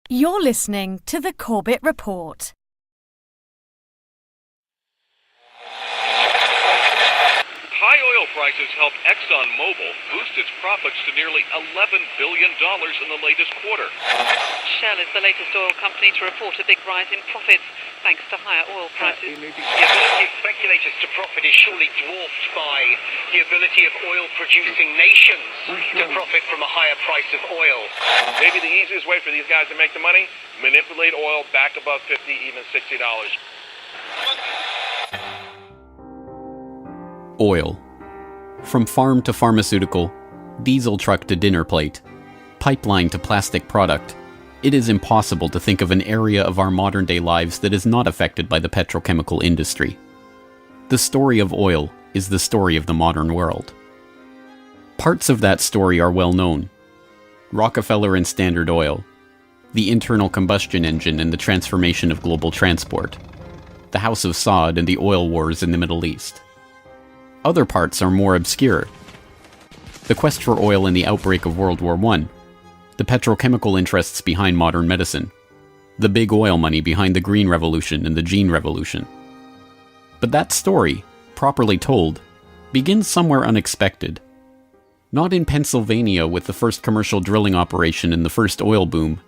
You're listening to the Corbett Report. High oil prices helped ExxonMobil boost its profits to nearly $11 billion in the latest quarter. Shell is the latest oil company to report a big rise in profits thanks to higher oil prices. The ability of speculators to profit is surely dwarfed by the ability of oil-producing nations to profit from a higher price of oil. Maybe the easiest way for these guys to make the money? Manipulate oil back above $50, even $60. Oil. From farm to pharmaceutical, diesel truck to dinner plate, pipeline to plastic product, it is impossible to think of an area of our modern-day lives that is not affected by the petrochemical industry. The story of oil is the story of the modern world. Parts of that story are well known. Rockefeller and Standard Oil, the internal combustion engine and the transformation of global transport, the House of Saud and the oil wars in the Middle East. Other parts are more obscure. The quest for oil in the outbreak of World War I, the petrochemical interests behind modern medicine, the big oil money behind the Green Revolution and the Gene Revolution. But that story, properly told, begins somewhere unexpected. Not in Pennsylvania with the first commercial drilling operation and the first oil boom,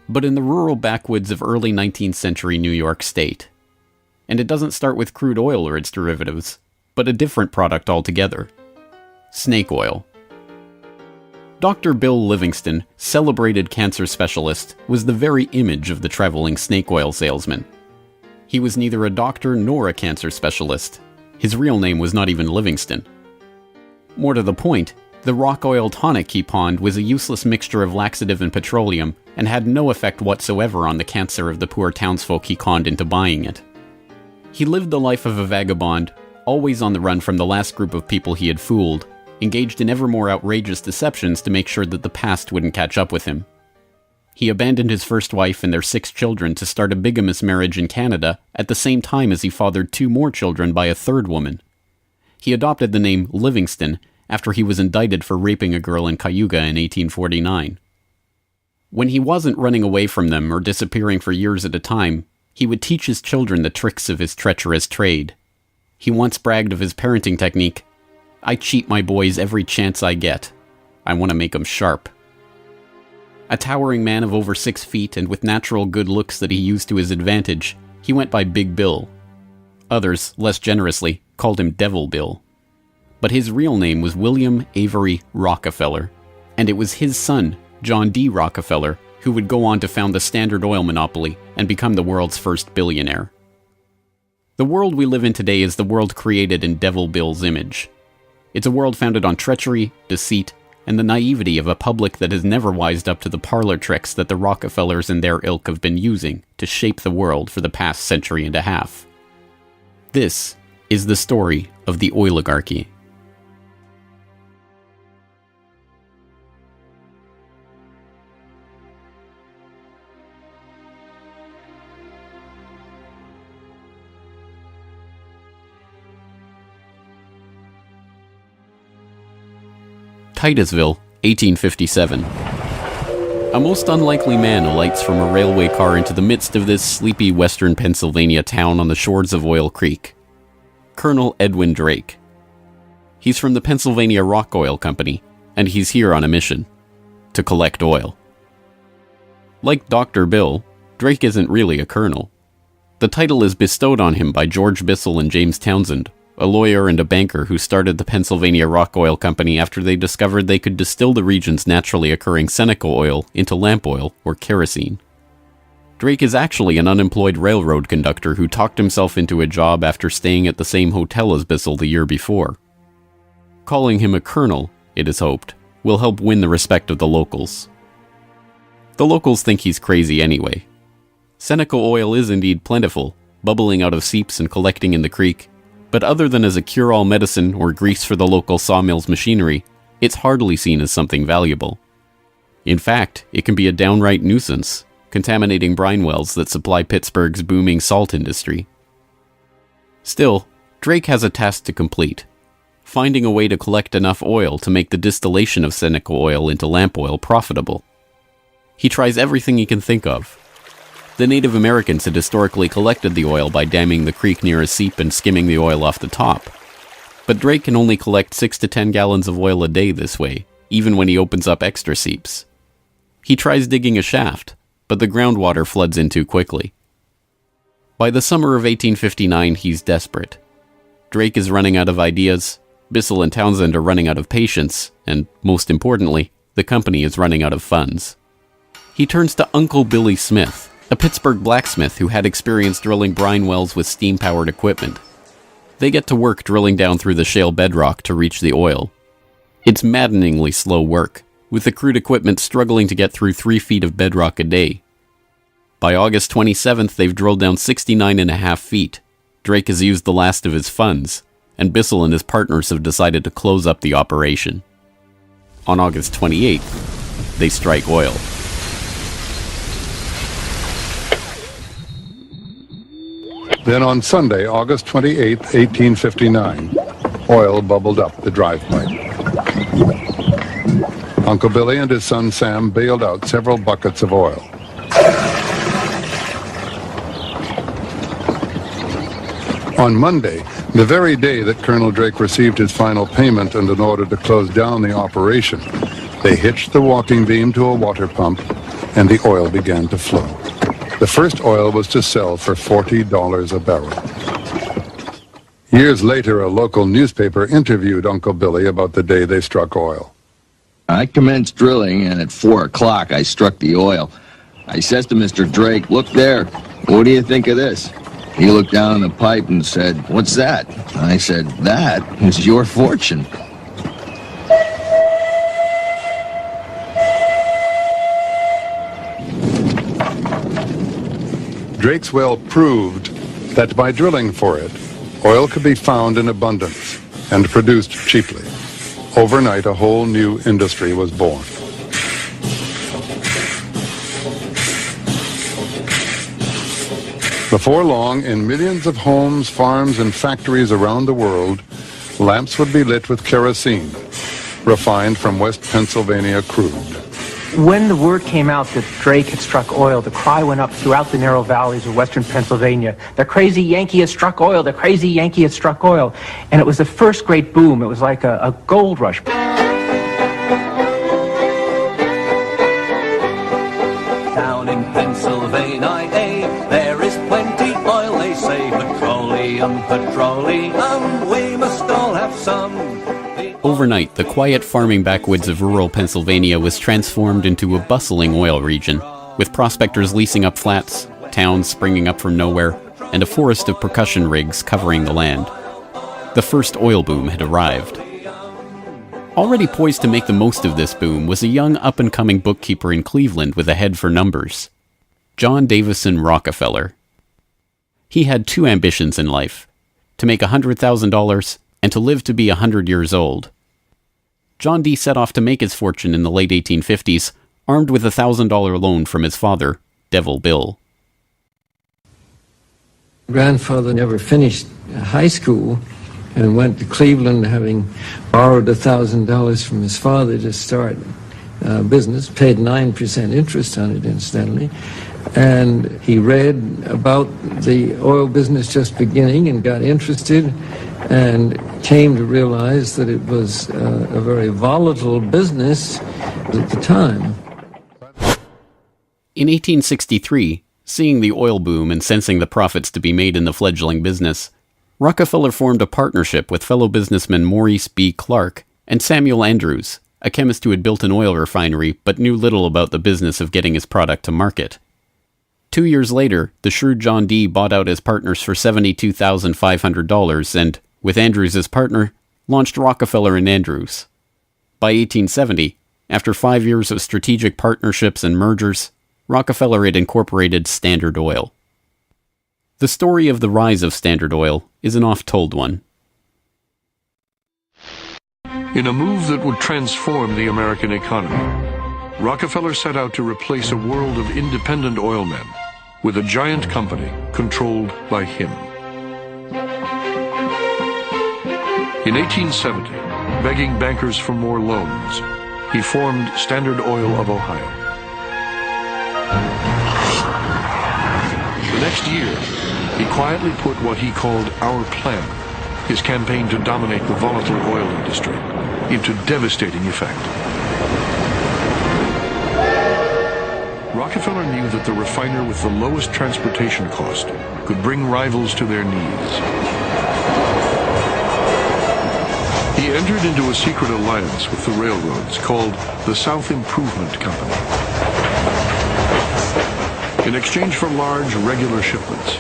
but in the rural backwoods of early 19th century New York State. And it doesn't start with crude oil or its derivatives, but a different product altogether. Snake oil. Dr. Bill Livingston, celebrated cancer specialist, was the very image of the traveling snake oil salesman. He was neither a doctor nor a cancer specialist. His real name was not even Livingston. More to the point, the rock oil tonic he pawned was a useless mixture of laxative and petroleum and had no effect whatsoever on the cancer of the poor townsfolk he conned into buying it. He lived the life of a vagabond, always on the run from the last group of people he had fooled, engaged in ever more outrageous deceptions to make sure that the past wouldn't catch up with him. He abandoned his first wife and their 6 children to start a bigamous marriage in Canada at the same time as he fathered 2 more children by a 3rd woman. He adopted the name Livingston after he was indicted for raping a girl in Cayuga in 1849. When he wasn't running away from them or disappearing for years at a time, he would teach his children the tricks of his treacherous trade. He once bragged of his parenting technique, "I cheat my boys every chance I get. I want to make them sharp." A towering man of over 6 feet and with natural good looks that he used to his advantage, he went by Big Bill. Others, less generously, called him Devil Bill. But his real name was William Avery Rockefeller, and it was his son, John D. Rockefeller, who would go on to found the Standard Oil monopoly and become the world's first billionaire. The world we live in today is the world created in Devil Bill's image. It's a world founded on treachery, deceit, and the naivety of a public that has never wised up to the parlor tricks that the Rockefellers and their ilk have been using to shape the world for the past century and a half. This is the story of the oligarchy. Titusville, 1857. A most unlikely man alights from a railway car into the midst of this sleepy western Pennsylvania town on the shores of Oil Creek. Colonel Edwin Drake. He's from the Pennsylvania Rock Oil Company, and he's here on a mission: to collect oil. Like Dr. Bill, Drake isn't really a colonel. The title is bestowed on him by George Bissell and James Townsend, a lawyer and a banker who started the Pennsylvania Rock Oil Company after they discovered they could distill the region's naturally occurring Seneca oil into lamp oil or kerosene. Drake is actually an unemployed railroad conductor who talked himself into a job after staying at the same hotel as Bissell the year before. Calling him a colonel, it is hoped, will help win the respect of the locals. The locals think he's crazy anyway. Seneca oil is indeed plentiful, bubbling out of seeps and collecting in the creek, but other than as a cure-all medicine or grease for the local sawmill's machinery, it's hardly seen as something valuable. In fact, it can be a downright nuisance, contaminating brine wells that supply Pittsburgh's booming salt industry. Still, Drake has a task to complete: finding a way to collect enough oil to make the distillation of Seneca oil into lamp oil profitable. He tries everything he can think of. The Native Americans had historically collected the oil by damming the creek near a seep and skimming the oil off the top. But Drake can only collect 6 to 10 gallons of oil a day this way, even when he opens up extra seeps. He tries digging a shaft, but the groundwater floods in too quickly. By the summer of 1859, he's desperate. Drake is running out of ideas, Bissell and Townsend are running out of patience, and, most importantly, the company is running out of funds. He turns to Uncle Billy Smith, a Pittsburgh blacksmith who had experience drilling brine wells with steam-powered equipment. They get to work drilling down through the shale bedrock to reach the oil. It's maddeningly slow work, with the crude equipment struggling to get through 3 feet of bedrock a day. By August 27th, they've drilled down 69.5 feet. Drake has used the last of his funds, and Bissell and his partners have decided to close up the operation. On August 28th, they strike oil. Then on Sunday, August 28, 1859, oil bubbled up the drive pipe. Uncle Billy and his son Sam bailed out several buckets of oil. On Monday, the very day that Colonel Drake received his final payment and an order to close down the operation, they hitched the walking beam to a water pump, and the oil began to flow. The first oil was to sell for $40 a barrel. Years later, a local newspaper interviewed Uncle Billy about the day they struck oil. I commenced drilling, and at 4 o'clock I struck the oil. I says to Mr. Drake, "Look there, what do you think of this?" He looked down the pipe and said, "What's that?" I said, "That is your fortune." Drake's well proved that by drilling for it, oil could be found in abundance and produced cheaply. Overnight, a whole new industry was born. Before long, in millions of homes, farms, and factories around the world, lamps would be lit with kerosene, refined from West Pennsylvania crude. When the word came out that Drake had struck oil, the cry went up throughout the narrow valleys of western Pennsylvania. The crazy Yankee has struck oil, the crazy Yankee has struck oil. And it was the first great boom. It was like a gold rush. Down in Pennsylvania, there is plenty oil, they say. Petroleum, petroleum, we must all have some. Overnight, the quiet farming backwoods of rural Pennsylvania was transformed into a bustling oil region, with prospectors leasing up flats, towns springing up from nowhere, and a forest of percussion rigs covering the land. The first oil boom had arrived. Already poised to make the most of this boom was a young up-and-coming bookkeeper in Cleveland with a head for numbers, John Davison Rockefeller. He had 2 ambitions in life, to make $100,000 and to live to be 100 years old. John D. set off to make his fortune in the late 1850s, armed with a $1,000 loan from his father, Devil Bill. Grandfather never finished high school and went to Cleveland having borrowed $1,000 from his father to start business, paid 9% interest on it, incidentally. And he read about the oil business just beginning and got interested and came to realize that it was a very volatile business at the time. In 1863, seeing the oil boom and sensing the profits to be made in the fledgling business, Rockefeller formed a partnership with fellow businessmen Maurice B. Clark and Samuel Andrews, a chemist who had built an oil refinery but knew little about the business of getting his product to market. 2 years later, the shrewd John D. bought out his partners for $72,500 and, with Andrews as partner, launched Rockefeller and Andrews. By 1870, after 5 years of strategic partnerships and mergers, Rockefeller had incorporated Standard Oil. The story of the rise of Standard Oil is an oft-told one. In a move that would transform the American economy, Rockefeller set out to replace a world of independent oil men with a giant company controlled by him. In 1870, begging bankers for more loans, he formed Standard Oil of Ohio. The next year, he quietly put what he called Our Plan, his campaign to dominate the volatile oil industry, into devastating effect. Rockefeller knew that the refiner with the lowest transportation cost could bring rivals to their knees. He entered into a secret alliance with the railroads called the South Improvement Company. In exchange for large, regular shipments,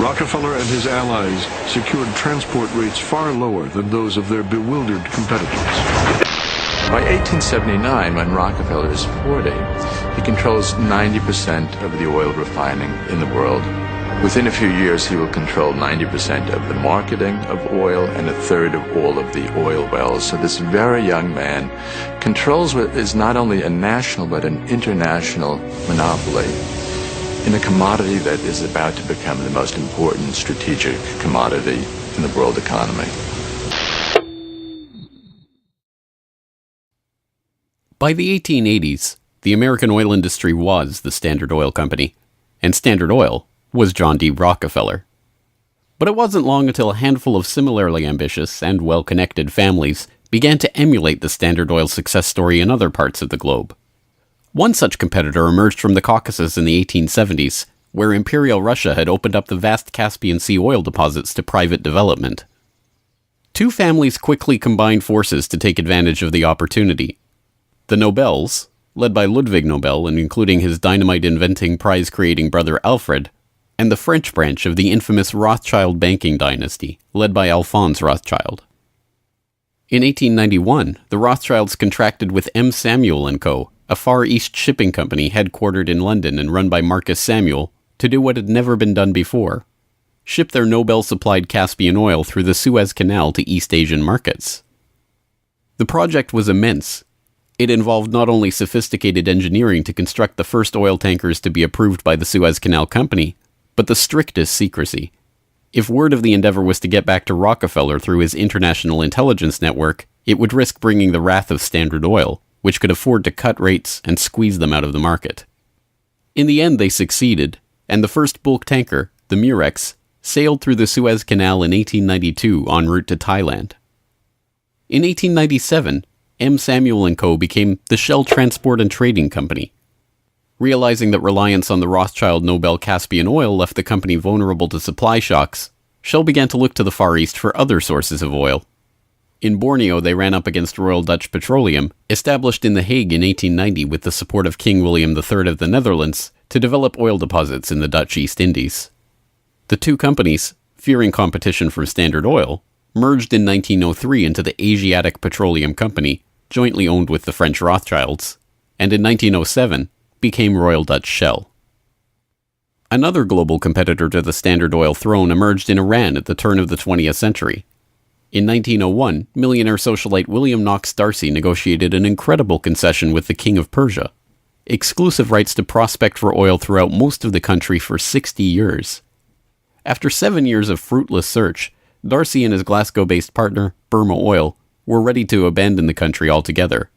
Rockefeller and his allies secured transport rates far lower than those of their bewildered competitors. By 1879, when Rockefeller is 40, he controls 90% of the oil refining in the world. Within a few years, he will control 90% of the marketing of oil and a third of all of the oil wells. So this very young man controls what is not only a national but an international monopoly in a commodity that is about to become the most important strategic commodity in the world economy. By the 1880s, the American oil industry was the Standard Oil Company, and Standard Oil was John D. Rockefeller. But it wasn't long until a handful of similarly ambitious and well-connected families began to emulate the Standard Oil success story in other parts of the globe. One such competitor emerged from the Caucasus in the 1870s, where Imperial Russia had opened up the vast Caspian Sea oil deposits to private development. Two families quickly combined forces to take advantage of the opportunity. The Nobels, led by Ludwig Nobel and including his dynamite-inventing, prize-creating brother Alfred, and the French branch of the infamous Rothschild banking dynasty, led by Alphonse Rothschild. In 1891, the Rothschilds contracted with M. Samuel & Co., a Far East shipping company headquartered in London and run by Marcus Samuel, to do what had never been done before: ship their Nobel-supplied Caspian oil through the Suez Canal to East Asian markets. The project was immense. It involved not only sophisticated engineering to construct the first oil tankers to be approved by the Suez Canal Company, but the strictest secrecy. If word of the endeavor was to get back to Rockefeller through his international intelligence network, it would risk bringing the wrath of Standard Oil, which could afford to cut rates and squeeze them out of the market. In the end, they succeeded, and the first bulk tanker, the Meilleurs, sailed through the Suez Canal in 1892 en route to Thailand. In 1897, M. Samuel & Co. became the Shell Transport and Trading Company. Realizing that reliance on the Rothschild Nobel Caspian oil left the company vulnerable to supply shocks, Shell began to look to the Far East for other sources of oil. In Borneo, they ran up against Royal Dutch Petroleum, established in The Hague in 1890 with the support of King William III of the Netherlands, to develop oil deposits in the Dutch East Indies. The two companies, fearing competition from Standard Oil, merged in 1903 into the Asiatic Petroleum Company, jointly owned with the French Rothschilds, and in 1907 became Royal Dutch Shell. Another global competitor to the Standard Oil throne emerged in Iran at the turn of the 20th century. In 1901, millionaire socialite William Knox D'Arcy negotiated an incredible concession with the King of Persia: exclusive rights to prospect for oil throughout most of the country for 60 years. After 7 years of fruitless search, D'Arcy and his Glasgow-based partner, Burma Oil, were ready to abandon the country altogether.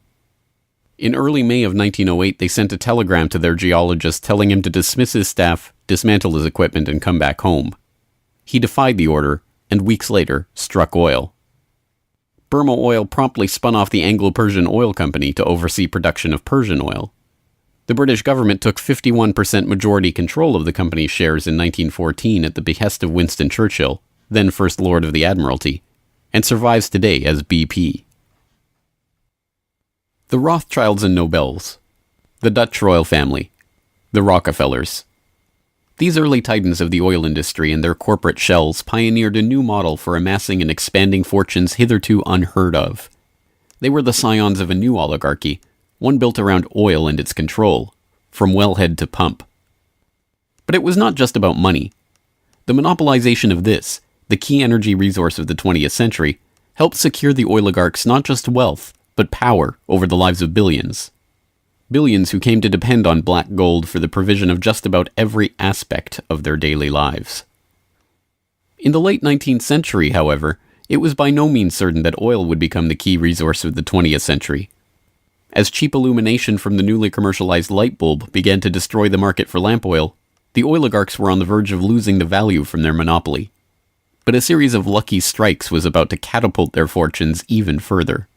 In early May of 1908, they sent a telegram to their geologist telling him to dismiss his staff, dismantle his equipment, and come back home. He defied the order, and weeks later, struck oil. Burma Oil promptly spun off the Anglo-Persian Oil Company to oversee production of Persian oil. The British government took 51% majority control of the company's shares in 1914 at the behest of Winston Churchill, then First Lord of the Admiralty, and survives today as BP. The Rothschilds and Nobels, the Dutch royal family, the Rockefellers. These early titans of the oil industry and their corporate shells pioneered a new model for amassing and expanding fortunes hitherto unheard of. They were the scions of a new oligarchy, one built around oil and its control, from wellhead to pump. But it was not just about money. The monopolization of this, the key energy resource of the 20th century, helped secure the oligarchs not just wealth, but power over the lives of billions. Billions who came to depend on black gold for the provision of just about every aspect of their daily lives. In the late 19th century, however, it was by no means certain that oil would become the key resource of the 20th century. As cheap illumination from the newly commercialized light bulb began to destroy the market for lamp oil, the oligarchs were on the verge of losing the value from their monopoly. But a series of lucky strikes was about to catapult their fortunes even further.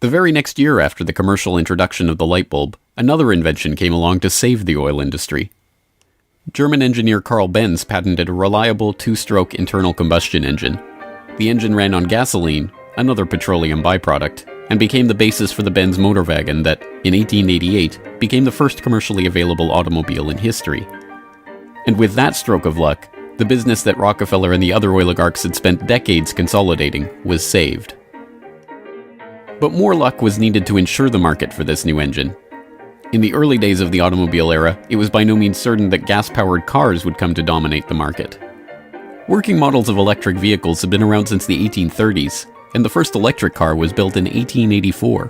The very next year after the commercial introduction of the light bulb, another invention came along to save the oil industry. German engineer Carl Benz patented a reliable two-stroke internal combustion engine. The engine ran on gasoline, another petroleum byproduct, and became the basis for the Benz motor wagon that, in 1888, became the first commercially available automobile in history. And with that stroke of luck, the business that Rockefeller and the other oligarchs had spent decades consolidating was saved. But more luck was needed to ensure the market for this new engine. In the early days of the automobile era, it was by no means certain that gas-powered cars would come to dominate the market. Working models of electric vehicles have been around since the 1830s, and the first electric car was built in 1884.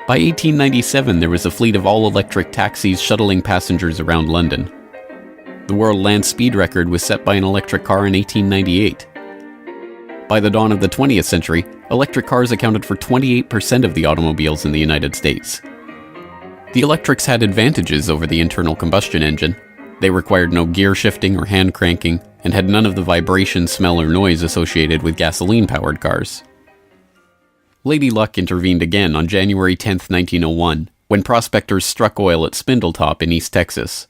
By 1897, there was a fleet of all-electric taxis shuttling passengers around London. The world land speed record was set by an electric car in 1898. By the dawn of the 20th century, electric cars accounted for 28% of the automobiles in the United States. The electrics had advantages over the internal combustion engine. They required no gear shifting or hand cranking, and had none of the vibration, smell, or noise associated with gasoline-powered cars. Lady Luck intervened again on January 10, 1901, when prospectors struck oil at Spindletop in East Texas.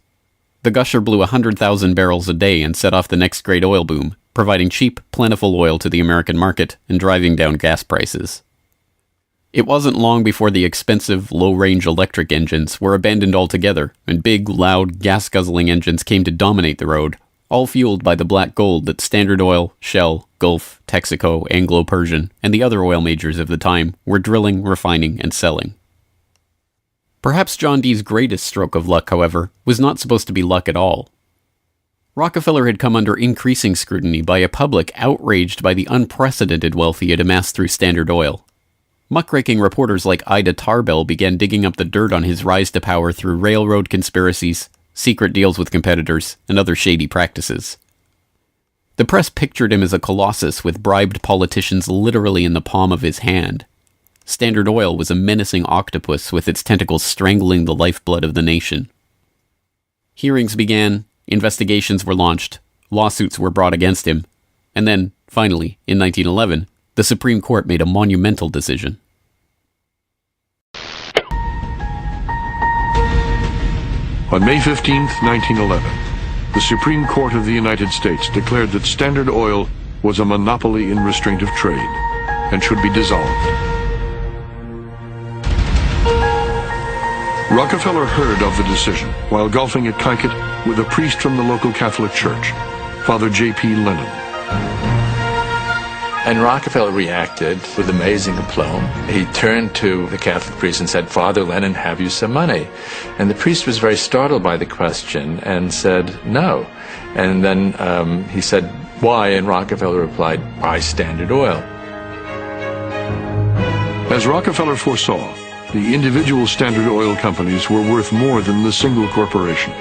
The gusher blew 100,000 barrels a day and set off the next great oil boom, providing cheap, plentiful oil to the American market and driving down gas prices. It wasn't long before the expensive, low-range electric engines were abandoned altogether, and big, loud, gas-guzzling engines came to dominate the road, all fueled by the black gold that Standard Oil, Shell, Gulf, Texaco, Anglo-Persian, and the other oil majors of the time were drilling, refining, and selling. Perhaps John D's greatest stroke of luck, however, was not supposed to be luck at all. Rockefeller had come under increasing scrutiny by a public outraged by the unprecedented wealth he had amassed through Standard Oil. Muckraking reporters like Ida Tarbell began digging up the dirt on his rise to power through railroad conspiracies, secret deals with competitors, and other shady practices. The press pictured him as a colossus with bribed politicians literally in the palm of his hand. Standard Oil was a menacing octopus with its tentacles strangling the lifeblood of the nation. Hearings began, investigations were launched, lawsuits were brought against him, and then, finally, in 1911, the Supreme Court made a monumental decision. On May 15, 1911, the Supreme Court of the United States declared that Standard Oil was a monopoly in restraint of trade and should be dissolved. Rockefeller heard of the decision while golfing at Connecticut with a priest from the local Catholic Church, Father J.P. Lennon. And Rockefeller reacted with amazing aplomb. He turned to the Catholic priest and said, "Father Lennon, have you some money?" And the priest was very startled by the question and said, "No." And then he said, "Why?" And Rockefeller replied, "Buy Standard Oil." As Rockefeller foresaw, the individual Standard Oil companies were worth more than the single corporation.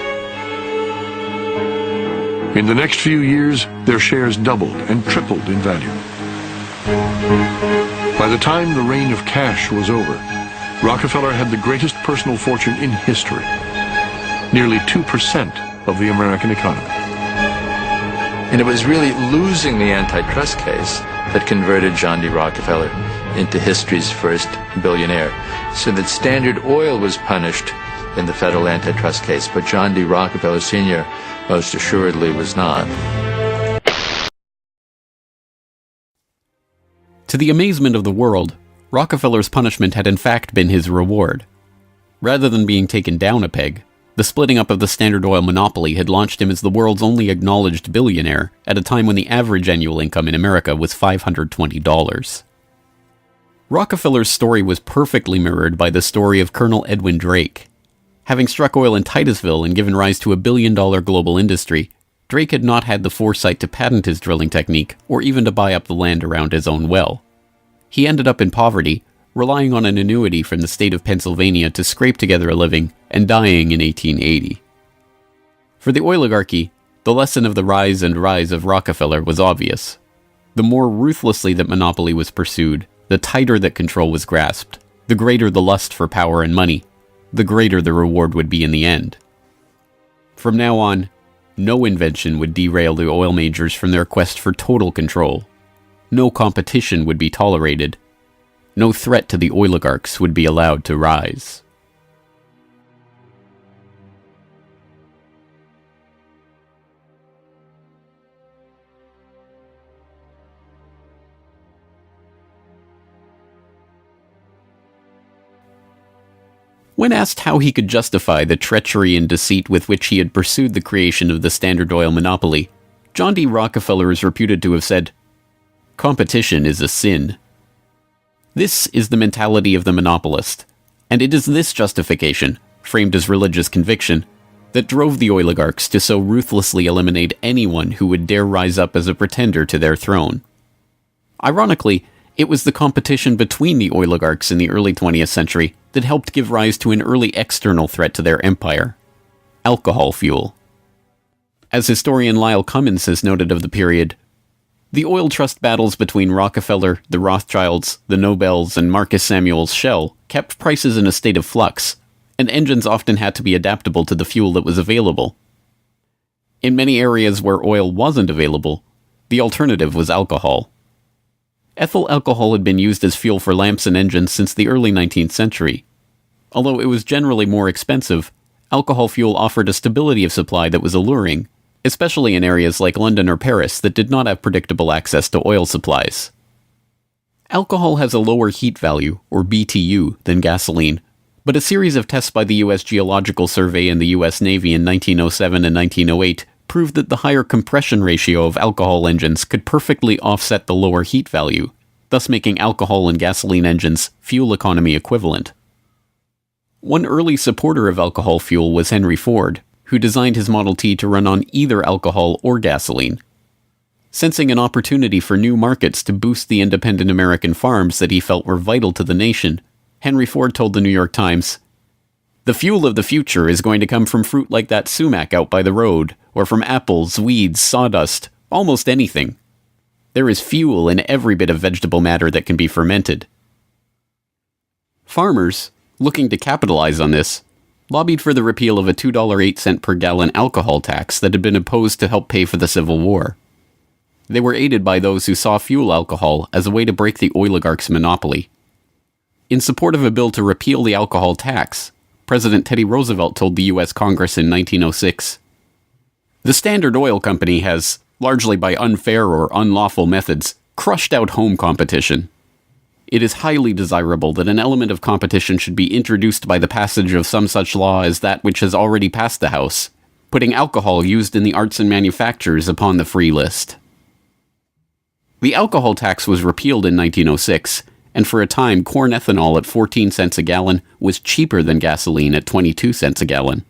In the next few years, their shares doubled and tripled in value. By the time the reign of cash was over, Rockefeller had the greatest personal fortune in history, nearly 2% of the American economy. And it was really losing the antitrust case that converted John D. Rockefeller into history's first billionaire. So that Standard Oil was punished in the federal antitrust case, but John D. Rockefeller Sr. most assuredly was not. To the amazement of the world, Rockefeller's punishment had in fact been his reward. Rather than being taken down a peg, the splitting up of the Standard Oil monopoly had launched him as the world's only acknowledged billionaire at a time when the average annual income in America was $520. Rockefeller's story was perfectly mirrored by the story of Colonel Edwin Drake. Having struck oil in Titusville and given rise to a billion-dollar global industry, Drake had not had the foresight to patent his drilling technique or even to buy up the land around his own well. He ended up in poverty, relying on an annuity from the state of Pennsylvania to scrape together a living, and dying in 1880. For the oligarchy, the lesson of the rise of Rockefeller was obvious. The more ruthlessly that monopoly was pursued, the tighter that control was grasped, The greater the lust for power and money, the greater the reward would be in the end. From now on, no invention would derail the oil majors from their quest for total control. No competition would be tolerated. No threat to the oligarchs would be allowed to rise. When asked how he could justify the treachery and deceit with which he had pursued the creation of the Standard Oil monopoly, John D. Rockefeller is reputed to have said, "Competition is a sin." This is the mentality of the monopolist, and it is this justification, framed as religious conviction, that drove the oligarchs to so ruthlessly eliminate anyone who would dare rise up as a pretender to their throne. Ironically, it was the competition between the oligarchs in the early 20th century that helped give rise to an early external threat to their empire: alcohol fuel. As historian Lyle Cummins has noted of the period, the oil trust battles between Rockefeller, the Rothschilds, the Nobels, and Marcus Samuel's Shell kept prices in a state of flux, and engines often had to be adaptable to the fuel that was available. In many areas where oil wasn't available, the alternative was alcohol. Ethyl alcohol had been used as fuel for lamps and engines since the early 19th century. Although it was generally more expensive, alcohol fuel offered a stability of supply that was alluring, especially in areas like London or Paris that did not have predictable access to oil supplies. Alcohol has a lower heat value, or BTU, than gasoline, but a series of tests by the U.S. Geological Survey and the U.S. Navy in 1907 and 1908 proved that the higher compression ratio of alcohol engines could perfectly offset the lower heat value, thus making alcohol and gasoline engines fuel economy equivalent. One early supporter of alcohol fuel was Henry Ford, who designed his Model T to run on either alcohol or gasoline. Sensing an opportunity for new markets to boost the independent American farms that he felt were vital to the nation, Henry Ford told the New York Times, "The fuel of the future is going to come from fruit like that sumac out by the road, or from apples, weeds, sawdust, almost anything. There is fuel in every bit of vegetable matter that can be fermented." Farmers, looking to capitalize on this, lobbied for the repeal of a $2.08 per gallon alcohol tax that had been imposed to help pay for the Civil War. They were aided by those who saw fuel alcohol as a way to break the oligarchs' monopoly. In support of a bill to repeal the alcohol tax, President Teddy Roosevelt told the U.S. Congress in 1906, "The Standard Oil Company has, largely by unfair or unlawful methods, crushed out home competition. It is highly desirable that an element of competition should be introduced by the passage of some such law as that which has already passed the House, putting alcohol used in the arts and manufactures upon the free list." The alcohol tax was repealed in 1906, and for a time corn ethanol at 14 cents a gallon was cheaper than gasoline at 22 cents a gallon.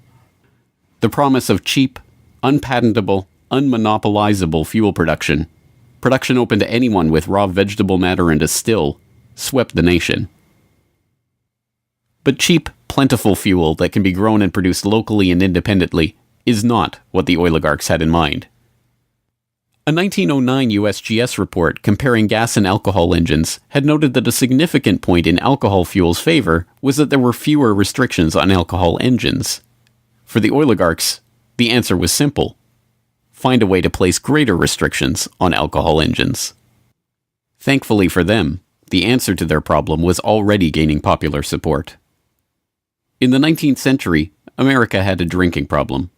The promise of cheap, unpatentable, unmonopolizable fuel production open to anyone with raw vegetable matter and a still, swept the nation. But cheap, plentiful fuel that can be grown and produced locally and independently is not what the oligarchs had in mind. A 1909 USGS report comparing gas and alcohol engines had noted that a significant point in alcohol fuel's favor was that there were fewer restrictions on alcohol engines. For the oligarchs, the answer was simple: find a way to place greater restrictions on alcohol engines. Thankfully for them, the answer to their problem was already gaining popular support. In the 19th century, America had a drinking problem.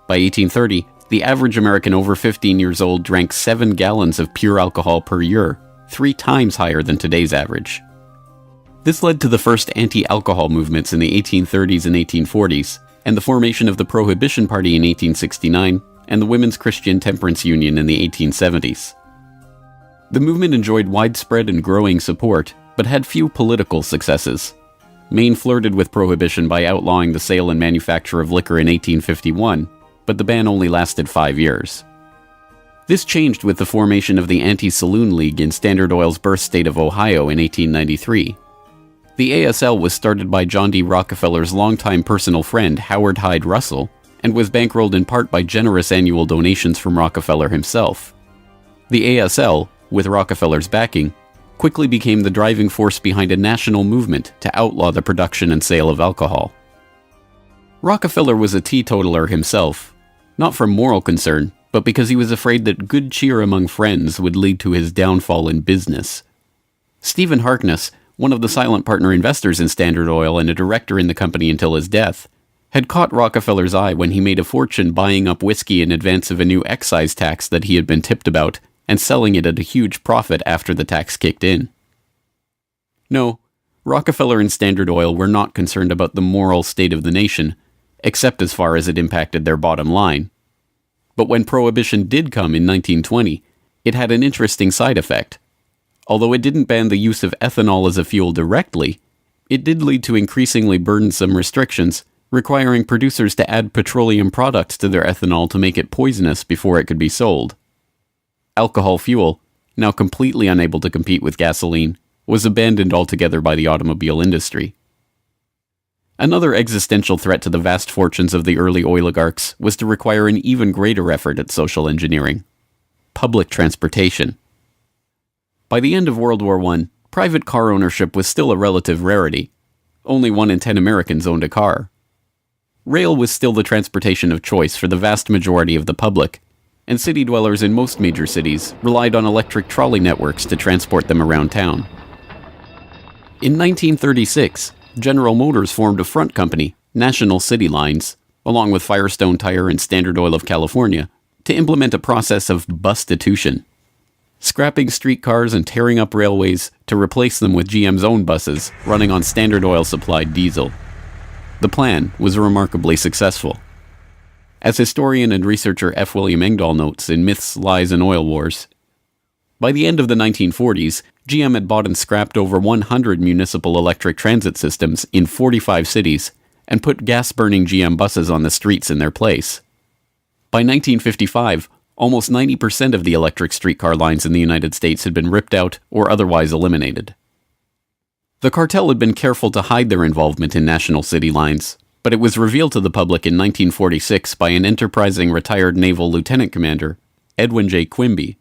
By 1830, the average American over 15 years old drank 7 gallons of pure alcohol per year, 3 times higher than today's average. This led to the first anti-alcohol movements in the 1830s and 1840s, and the formation of the Prohibition Party in 1869, and the Women's Christian Temperance Union in the 1870s. The movement enjoyed widespread and growing support, but had few political successes. Maine flirted with prohibition by outlawing the sale and manufacture of liquor in 1851, but the ban only lasted 5 years. This changed with the formation of the Anti-Saloon League in Standard Oil's birth state of Ohio in 1893. The ASL was started by John D. Rockefeller's longtime personal friend Howard Hyde Russell, and was bankrolled in part by generous annual donations from Rockefeller himself. The ASL, with Rockefeller's backing, quickly became the driving force behind a national movement to outlaw the production and sale of alcohol. Rockefeller was a teetotaler himself, not from moral concern, but because he was afraid that good cheer among friends would lead to his downfall in business. Stephen Harkness, one of the silent partner investors in Standard Oil and a director in the company until his death, had caught Rockefeller's eye when he made a fortune buying up whiskey in advance of a new excise tax that he had been tipped about and selling it at a huge profit after the tax kicked in. No, Rockefeller and Standard Oil were not concerned about the moral state of the nation, except as far as it impacted their bottom line. But when Prohibition did come in 1920, it had an interesting side effect. Although it didn't ban the use of ethanol as a fuel directly, it did lead to increasingly burdensome restrictions, requiring producers to add petroleum products to their ethanol to make it poisonous before it could be sold. Alcohol fuel, now completely unable to compete with gasoline, was abandoned altogether by the automobile industry. Another existential threat to the vast fortunes of the early oligarchs was to require an even greater effort at social engineering: public transportation. By the end of World War I, private car ownership was still a relative rarity. Only 1 in 10 Americans owned a car. Rail was still the transportation of choice for the vast majority of the public, and city dwellers in most major cities relied on electric trolley networks to transport them around town. In 1936, General Motors formed a front company, National City Lines, along with Firestone Tire and Standard Oil of California, to implement a process of bustitution, scrapping streetcars and tearing up railways to replace them with GM's own buses running on Standard Oil-supplied diesel. The plan was remarkably successful. As historian and researcher F. William Engdahl notes in Myths, Lies, and Oil Wars, by the end of the 1940s, GM had bought and scrapped over 100 municipal electric transit systems in 45 cities and put gas-burning GM buses on the streets in their place. By 1955, almost 90% of the electric streetcar lines in the United States had been ripped out or otherwise eliminated. The cartel had been careful to hide their involvement in National City Lines, but it was revealed to the public in 1946 by an enterprising retired naval lieutenant commander, Edwin J. Quimby.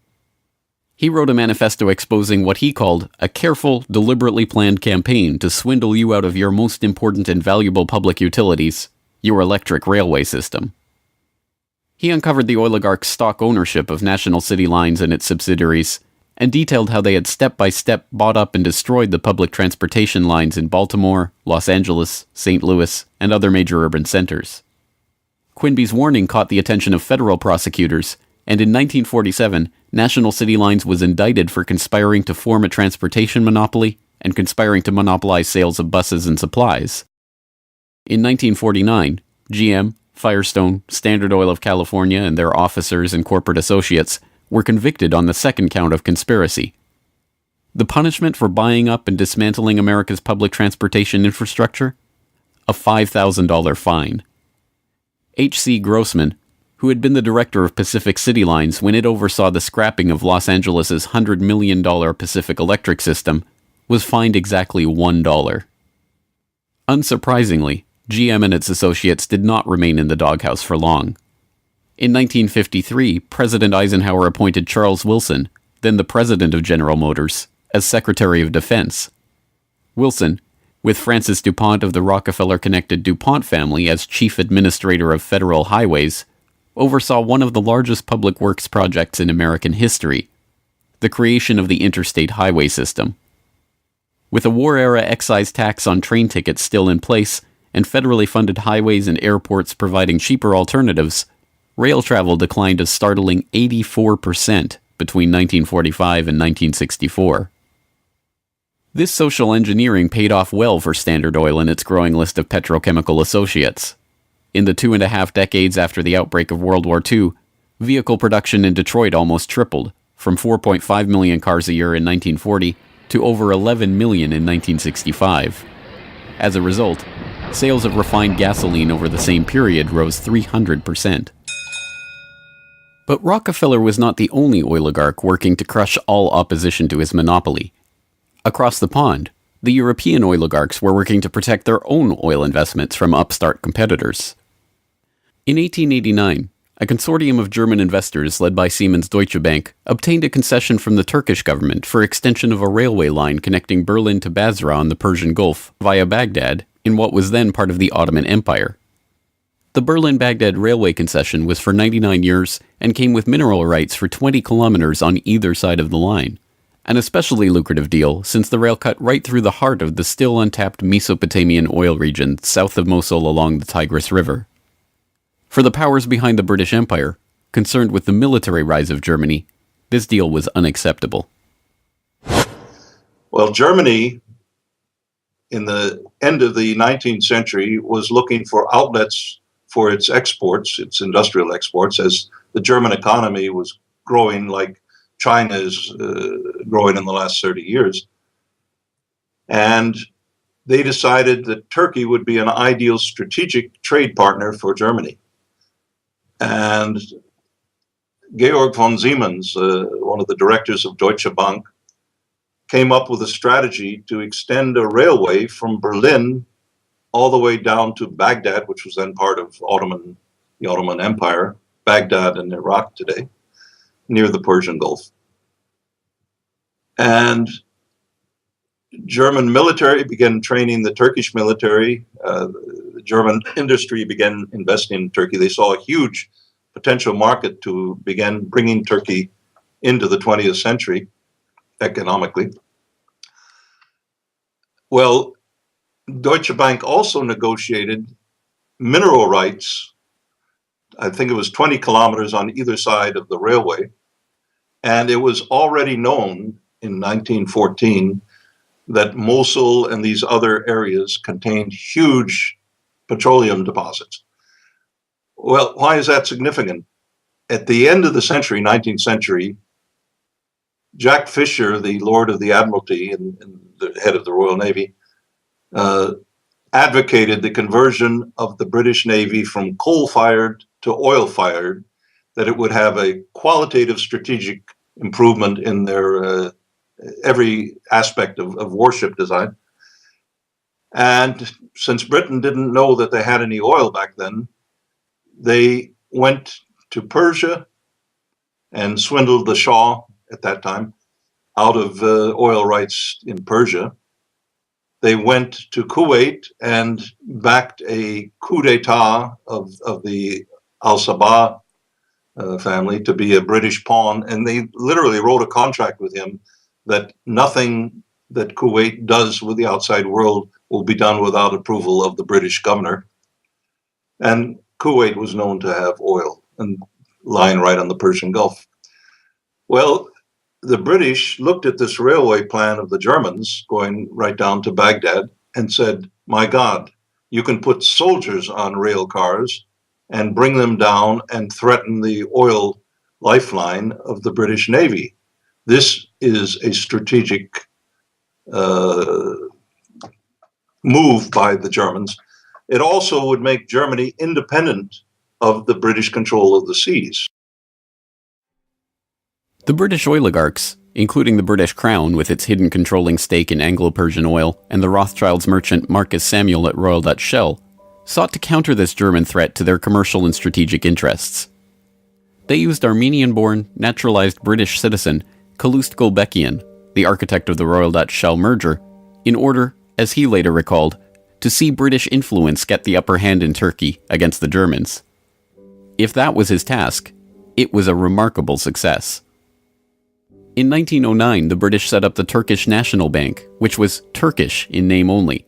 He wrote a manifesto exposing what he called a careful, deliberately planned campaign to swindle you out of your most important and valuable public utilities, your electric railway system. He uncovered the oligarchs' stock ownership of National City Lines and its subsidiaries, and detailed how they had step-by-step bought up and destroyed the public transportation lines in Baltimore, Los Angeles, St. Louis, and other major urban centers. Quimby's warning caught the attention of federal prosecutors, and in 1947, National City Lines was indicted for conspiring to form a transportation monopoly and conspiring to monopolize sales of buses and supplies. In 1949, GM, Firestone, Standard Oil of California, and their officers and corporate associates were convicted on the second count of conspiracy. The punishment for buying up and dismantling America's public transportation infrastructure? A $5,000 fine. H.C. Grossman, who had been the director of Pacific City Lines when it oversaw the scrapping of Los Angeles' $100 million Pacific Electric system, was fined exactly $1. Unsurprisingly, GM and its associates did not remain in the doghouse for long. In 1953, President Eisenhower appointed Charles Wilson, then the president of General Motors, as Secretary of Defense. Wilson, with Francis DuPont of the Rockefeller-connected DuPont family as chief administrator of federal highways, oversaw one of the largest public works projects in American history, the creation of the interstate highway system. With a war-era excise tax on train tickets still in place, and federally funded highways and airports providing cheaper alternatives, rail travel declined a startling 84% between 1945 and 1964. This social engineering paid off well for Standard Oil and its growing list of petrochemical associates. In the 2.5 decades after the outbreak of World War II, vehicle production in Detroit almost tripled, from 4.5 million cars a year in 1940 to over 11 million in 1965. As a result, sales of refined gasoline over the same period rose 300%. But Rockefeller was not the only oligarch working to crush all opposition to his monopoly. Across the pond, the European oligarchs were working to protect their own oil investments from upstart competitors. In 1889, a consortium of German investors led by Siemens Deutsche Bank obtained a concession from the Turkish government for extension of a railway line connecting Berlin to Basra on the Persian Gulf via Baghdad in what was then part of the Ottoman Empire. The Berlin-Baghdad railway concession was for 99 years and came with mineral rights for 20 kilometers on either side of the line, an especially lucrative deal since the rail cut right through the heart of the still untapped Mesopotamian oil region south of Mosul along the Tigris River. For the powers behind the British Empire, concerned with the military rise of Germany, this deal was unacceptable. Well, Germany, in the end of the 19th century, was looking for outlets for its exports, its industrial exports, as the German economy was growing like China is growing in the last 30 years. And they decided that Turkey would be an ideal strategic trade partner for Germany. And Georg von Siemens, one of the directors of Deutsche Bank, came up with a strategy to extend a railway from Berlin all the way down to Baghdad, which was then part of the Ottoman Empire, Baghdad in Iraq today, near the Persian Gulf. And German military began training the Turkish military. The German industry began investing in Turkey. They saw a huge potential market to begin bringing Turkey into the 20th century economically. Well, Deutsche Bank also negotiated mineral rights. I think it was 20 kilometers on either side of the railway. And it was already known in 1914 that Mosul and these other areas contained huge petroleum deposits. Well, why is that significant? At the end of the century, 19th century, Jack Fisher, the Lord of the Admiralty and the head of the Royal Navy, advocated the conversion of the British Navy from coal-fired to oil-fired, that it would have a qualitative strategic improvement in their every aspect of warship design. And since Britain didn't know that they had any oil back then, they went to Persia and swindled the Shah at that time out of oil rights in Persia. They went to Kuwait and backed a coup d'etat of the Al-Sabah family to be a British pawn. And they literally wrote a contract with him that nothing that Kuwait does with the outside world will be done without approval of the British governor. And Kuwait was known to have oil and lying right on the Persian Gulf. Well, the British looked at this railway plan of the Germans going right down to Baghdad and said, my God, you can put soldiers on rail cars and bring them down and threaten the oil lifeline of the British Navy. This is a strategic move by the Germans. It also would make Germany independent of the British control of the seas. The British oligarchs, including the British Crown with its hidden controlling stake in Anglo-Persian oil and the Rothschilds merchant Marcus Samuel at Royal Dutch Shell, sought to counter this German threat to their commercial and strategic interests. They used Armenian-born, naturalized British citizen Calouste Gulbenkian, the architect of the Royal Dutch Shell merger, in order, as he later recalled, to see British influence get the upper hand in Turkey against the Germans. If that was his task, it was a remarkable success. In 1909, the British set up the Turkish National Bank, which was Turkish in name only.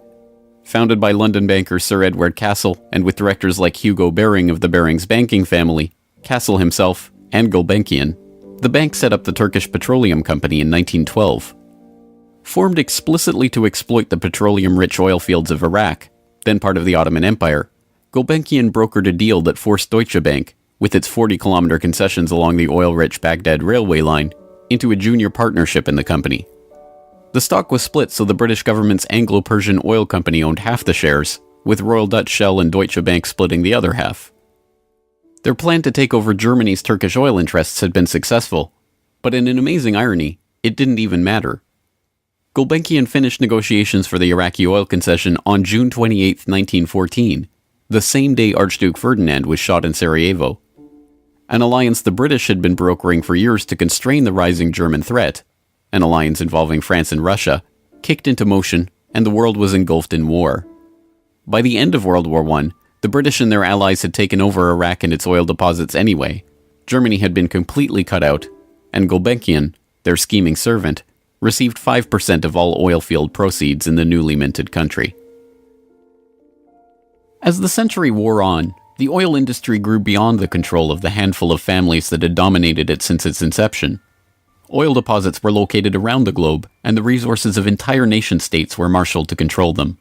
Founded by London banker Sir Edward Castle and with directors like Hugo Baring of the Barings banking family, Castle himself, and Gulbenkian, the bank set up the Turkish Petroleum Company in 1912. Formed explicitly to exploit the petroleum-rich oil fields of Iraq, then part of the Ottoman Empire, Gulbenkian brokered a deal that forced Deutsche Bank, with its 40-kilometer concessions along the oil-rich Baghdad railway line, into a junior partnership in the company. The stock was split so the British government's Anglo-Persian Oil Company owned half the shares, with Royal Dutch Shell and Deutsche Bank splitting the other half. Their plan to take over Germany's Turkish oil interests had been successful, but in an amazing irony, it didn't even matter. Gulbenkian finished negotiations for the Iraqi oil concession on June 28, 1914, the same day Archduke Ferdinand was shot in Sarajevo. an alliance the British had been brokering for years to constrain the rising German threat, an alliance involving France and Russia, kicked into motion, and the world was engulfed in war. By the end of World War I, the British and their allies had taken over Iraq and its oil deposits anyway. Germany had been completely cut out, and Gulbenkian, their scheming servant, received 5% of all oil field proceeds in the newly minted country. As the century wore on, the oil industry grew beyond the control of the handful of families that had dominated it since its inception. Oil deposits were located around the globe, and the resources of entire nation-states were marshaled to control them.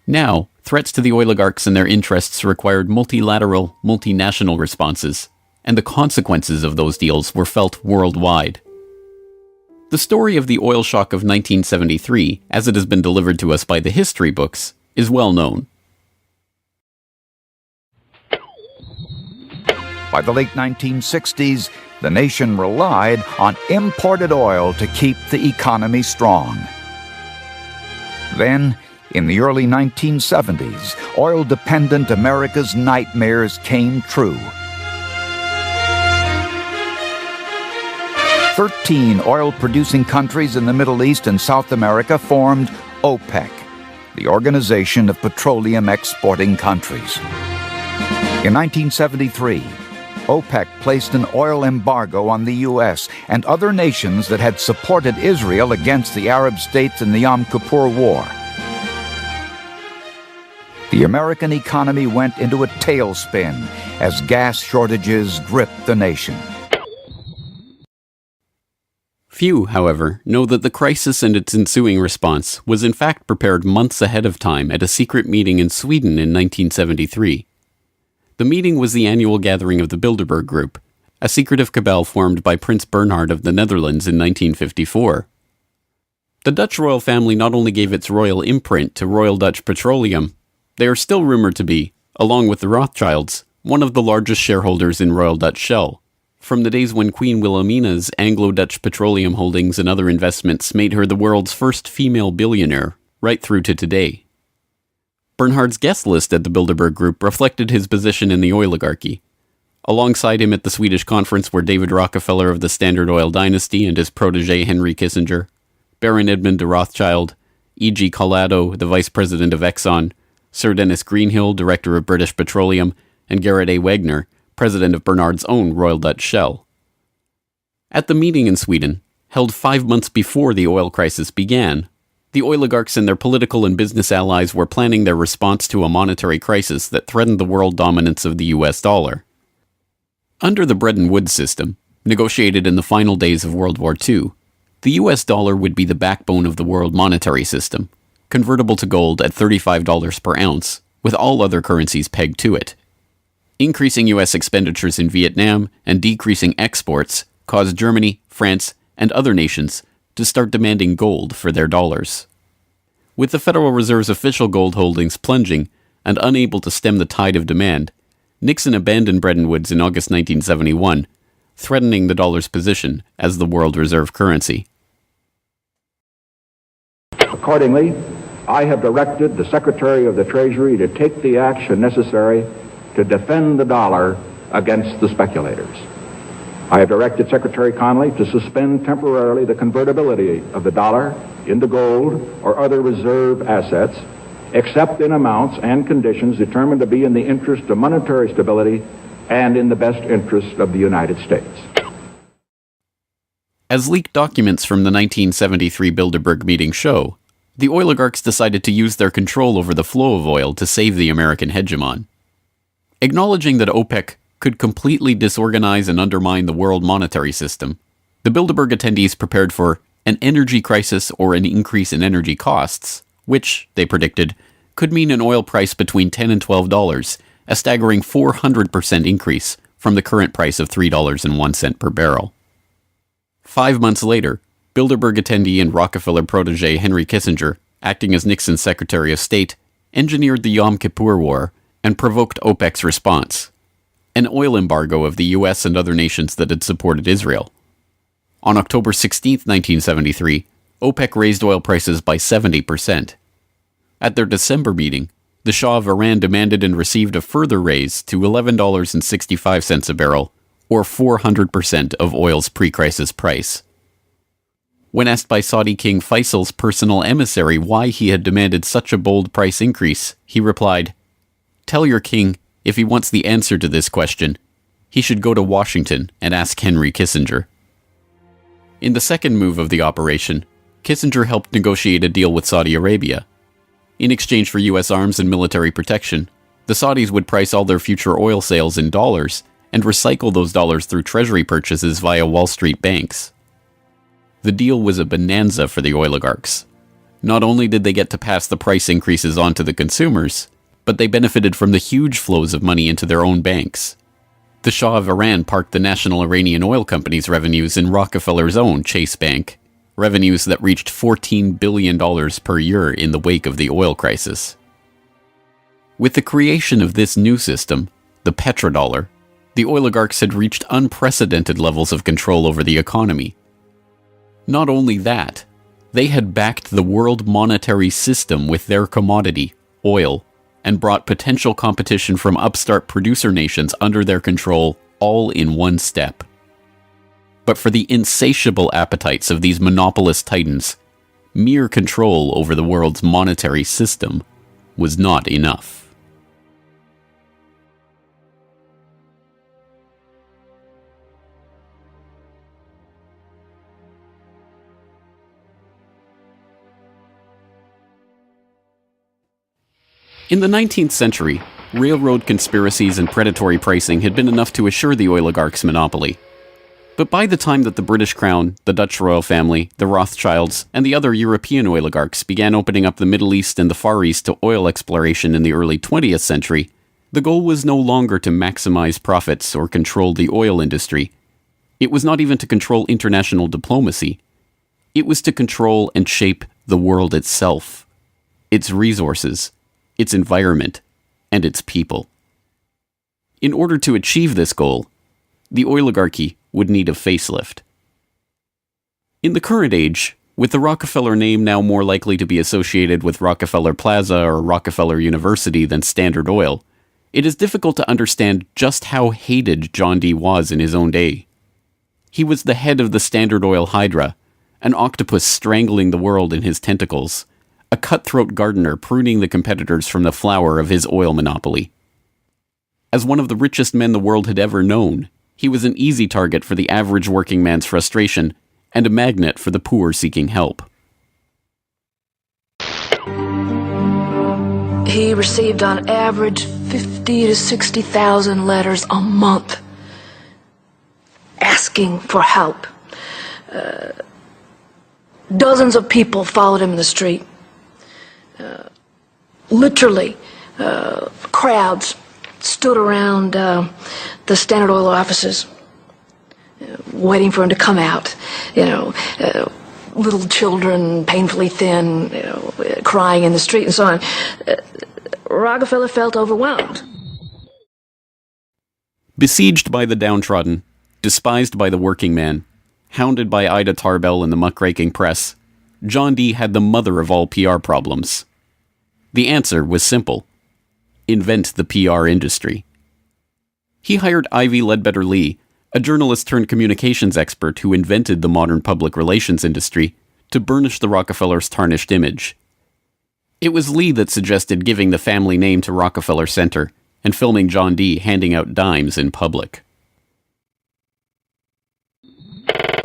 Now, threats to the oligarchs and their interests required multilateral, multinational responses, and the consequences of those deals were felt worldwide. The story of the oil shock of 1973, as it has been delivered to us by the history books, is well known. By the late 1960s, the nation relied on imported oil to keep the economy strong. Then, in the early 1970s, oil-dependent America's nightmares came true. 13 oil-producing countries in the Middle East and South America formed OPEC, the Organization of Petroleum Exporting Countries. In 1973, OPEC placed an oil embargo on the U.S. and other nations that had supported Israel against the Arab states in the Yom Kippur War. The American economy went into a tailspin as gas shortages gripped the nation. Few, however, know that the crisis and its ensuing response was in fact prepared months ahead of time at a secret meeting in Sweden in 1973. The meeting was the annual gathering of the Bilderberg Group, a secretive cabal formed by Prince Bernhard of the Netherlands in 1954. The Dutch royal family not only gave its royal imprint to Royal Dutch Petroleum, they are still rumored to be, along with the Rothschilds, one of the largest shareholders in Royal Dutch Shell, from the days when Queen Wilhelmina's Anglo-Dutch petroleum holdings and other investments made her the world's first female billionaire, right through to today. Bernhard's guest list at the Bilderberg Group reflected his position in the oligarchy. Alongside him at the Swedish conference were David Rockefeller of the Standard Oil dynasty and his protege Henry Kissinger, Baron Edmund de Rothschild, E.G. Collado, the vice president of Exxon, Sir Dennis Greenhill, director of British Petroleum, and Gerrit A. Wagner, president of Bernhard's own Royal Dutch Shell. At the meeting in Sweden, held 5 months before the oil crisis began, the oligarchs and their political and business allies were planning their response to a monetary crisis that threatened the world dominance of the US dollar. Under the Bretton Woods system, negotiated in the final days of World War II, the US dollar would be the backbone of the world monetary system, convertible to gold at $35 per ounce, with all other currencies pegged to it. Increasing US expenditures in Vietnam and decreasing exports caused Germany, France, and other nations to start demanding gold for their dollars. With the Federal Reserve's official gold holdings plunging and unable to stem the tide of demand, Nixon abandoned Bretton Woods in August 1971, threatening the dollar's position as the world reserve currency. Accordingly, I have directed the Secretary of the Treasury to take the action necessary to defend the dollar against the speculators. I have directed Secretary Connally to suspend temporarily the convertibility of the dollar into gold or other reserve assets, except in amounts and conditions determined to be in the interest of monetary stability and in the best interest of the United States. As leaked documents from the 1973 Bilderberg meeting show, the oligarchs decided to use their control over the flow of oil to save the American hegemon. Acknowledging that OPEC could completely disorganize and undermine the world monetary system, the Bilderberg attendees prepared for an energy crisis or an increase in energy costs, which, they predicted, could mean an oil price between $10 and $12, a staggering 400% increase from the current price of $3.01 per barrel. 5 months later, Bilderberg attendee and Rockefeller protege Henry Kissinger, acting as Nixon's Secretary of State, engineered the Yom Kippur War and provoked OPEC's response, an oil embargo of the US and other nations that had supported Israel. On October 16, 1973, OPEC raised oil prices by 70%. At their December meeting, the Shah of Iran demanded and received a further raise to $11.65 a barrel, or 400% of oil's pre-crisis price. When asked by Saudi King Faisal's personal emissary why he had demanded such a bold price increase, he replied, "Tell your king, if he wants the answer to this question, he should go to Washington and ask Henry Kissinger." In the second move of the operation, Kissinger helped negotiate a deal with Saudi Arabia. In exchange for U.S. arms and military protection, the Saudis would price all their future oil sales in dollars and recycle those dollars through treasury purchases via Wall Street banks. The deal was a bonanza for the oligarchs. Not only did they get to pass the price increases on to the consumers, but they benefited from the huge flows of money into their own banks. The Shah of Iran parked the National Iranian Oil Company's revenues in Rockefeller's own Chase Bank, revenues that reached $14 billion per year in the wake of the oil crisis. With the creation of this new system, the petrodollar, the oligarchs had reached unprecedented levels of control over the economy. Not only that, they had backed the world monetary system with their commodity, oil, and brought potential competition from upstart producer nations under their control all in one step. But for the insatiable appetites of these monopolist titans, mere control over the world's monetary system was not enough. In the 19th century, railroad conspiracies and predatory pricing had been enough to assure the oligarchs' monopoly. But by the time that the British Crown, the Dutch royal family, the Rothschilds, and the other European oligarchs began opening up the Middle East and the Far East to oil exploration in the early 20th century, the goal was no longer to maximize profits or control the oil industry. It was not even to control international diplomacy. It was to control and shape the world itself, its resources, its environment, and its people. In order to achieve this goal, the oligarchy would need a facelift. In the current age, with the Rockefeller name now more likely to be associated with Rockefeller Plaza or Rockefeller University than Standard Oil, it is difficult to understand just how hated John D. was in his own day. He was the head of the Standard Oil Hydra, an octopus strangling the world in his tentacles, a cutthroat gardener pruning the competitors from the flower of his oil monopoly. As one of the richest men the world had ever known, he was an easy target for the average working man's frustration and a magnet for the poor seeking help. He received on average 50 to 60,000 letters a month asking for help. Dozens of people followed him in the street. Literally, crowds stood around the Standard Oil offices, waiting for him to come out. Little children, painfully thin, crying in the street and so on. Rockefeller felt overwhelmed. Besieged by the downtrodden, despised by the working man, hounded by Ida Tarbell and the muckraking press, John D. had the mother of all PR problems. The answer was simple: invent the PR industry. He hired Ivy Ledbetter Lee, a journalist turned communications expert who invented the modern public relations industry, to burnish the Rockefellers' tarnished image. It was Lee that suggested giving the family name to Rockefeller Center and filming John D. handing out dimes in public.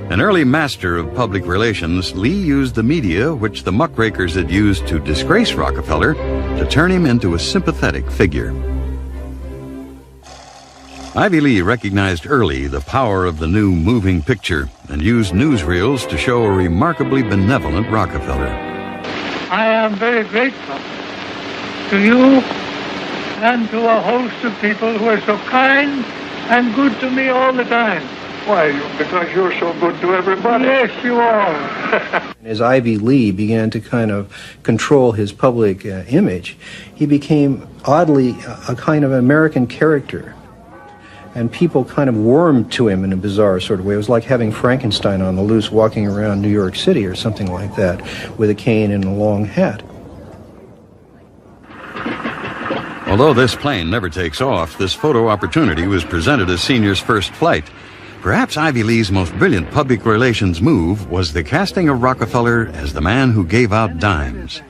An early master of public relations, Lee used the media which the muckrakers had used to disgrace Rockefeller to turn him into a sympathetic figure. Ivy Lee recognized early the power of the new moving picture and used newsreels to show a remarkably benevolent Rockefeller. I am very grateful to you and to a host of people who are so kind and good to me all the time. Why? Because you're so good to everybody. Yes, you are. As Ivy Lee began to kind of control his public image, he became oddly a kind of American character. And people kind of warmed to him in a bizarre sort of way. It was like having Frankenstein on the loose walking around New York City or something like that with a cane and a long hat. Although this plane never takes off, this photo opportunity was presented as Senior's first flight. Perhaps Ivy Lee's most brilliant public relations move was the casting of Rockefeller as the man who gave out dimes.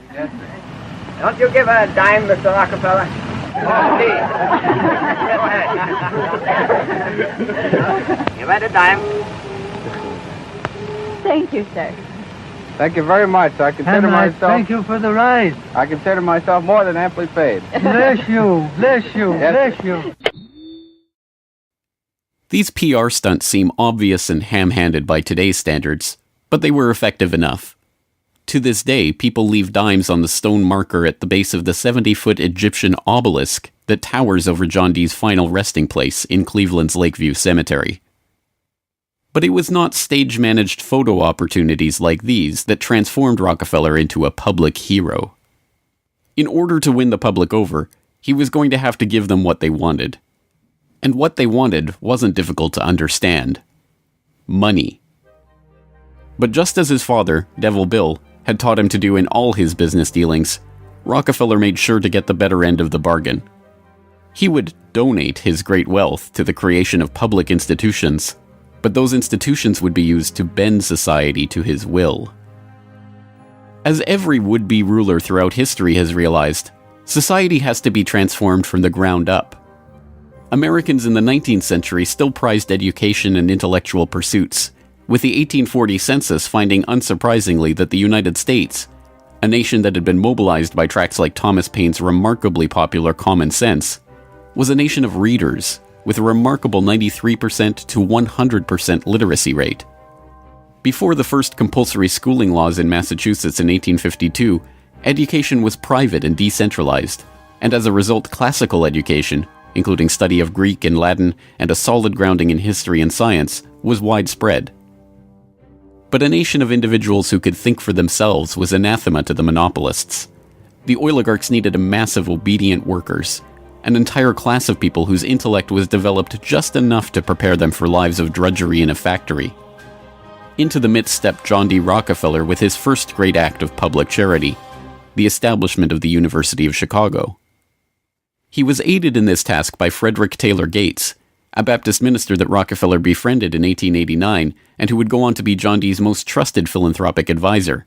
Don't you give her a dime, Mr. Rockefeller? Oh, please. Go ahead. Give her a dime. Thank you, sir. Thank you very much. I consider myself... Thank you for the ride. I consider myself more than amply paid. Bless you, bless you, Yes. bless you. These PR stunts seem obvious and ham-handed by today's standards, but they were effective enough. To this day, people leave dimes on the stone marker at the base of the 70-foot Egyptian obelisk that towers over John Dee's final resting place in Cleveland's Lakeview Cemetery. But it was not stage-managed photo opportunities like these that transformed Rockefeller into a public hero. In order to win the public over, he was going to have to give them what they wanted. And what they wanted wasn't difficult to understand. Money. But just as his father, Devil Bill, had taught him to do in all his business dealings, Rockefeller made sure to get the better end of the bargain. He would donate his great wealth to the creation of public institutions, but those institutions would be used to bend society to his will. As every would-be ruler throughout history has realized, society has to be transformed from the ground up. Americans in the 19th century still prized education and intellectual pursuits, with the 1840 census finding unsurprisingly that the United States, a nation that had been mobilized by tracts like Thomas Paine's remarkably popular Common Sense, was a nation of readers with a remarkable 93% to 100% literacy rate. Before the first compulsory schooling laws in Massachusetts in 1852, education was private and decentralized, and as a result classical education, including study of Greek and Latin and a solid grounding in history and science, was widespread. But a nation of individuals who could think for themselves was anathema to the monopolists. The oligarchs needed a mass of obedient workers, an entire class of people whose intellect was developed just enough to prepare them for lives of drudgery in a factory. Into the midst stepped John D. Rockefeller with his first great act of public charity, the establishment of the University of Chicago. He was aided in this task by Frederick Taylor Gates, a Baptist minister that Rockefeller befriended in 1889 and who would go on to be John Dee's most trusted philanthropic advisor.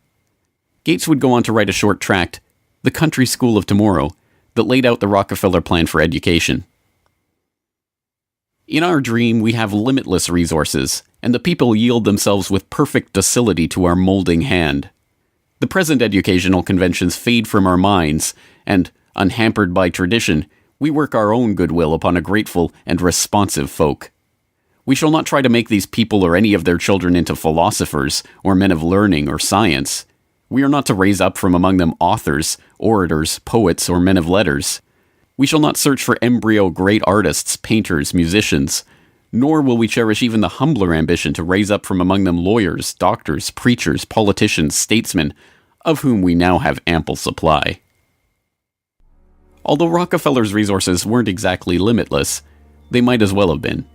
Gates would go on to write a short tract, The Country School of Tomorrow, that laid out the Rockefeller plan for education. In our dream, we have limitless resources, and the people yield themselves with perfect docility to our molding hand. The present educational conventions fade from our minds, and, unhampered by tradition, we work our own goodwill upon a grateful and responsive folk. We shall not try to make these people or any of their children into philosophers, or men of learning or science. We are not to raise up from among them authors, orators, poets, or men of letters. We shall not search for embryo great artists, painters, musicians, nor will we cherish even the humbler ambition to raise up from among them lawyers, doctors, preachers, politicians, statesmen, of whom we now have ample supply. Although Rockefeller's resources weren't exactly limitless, they might as well have been.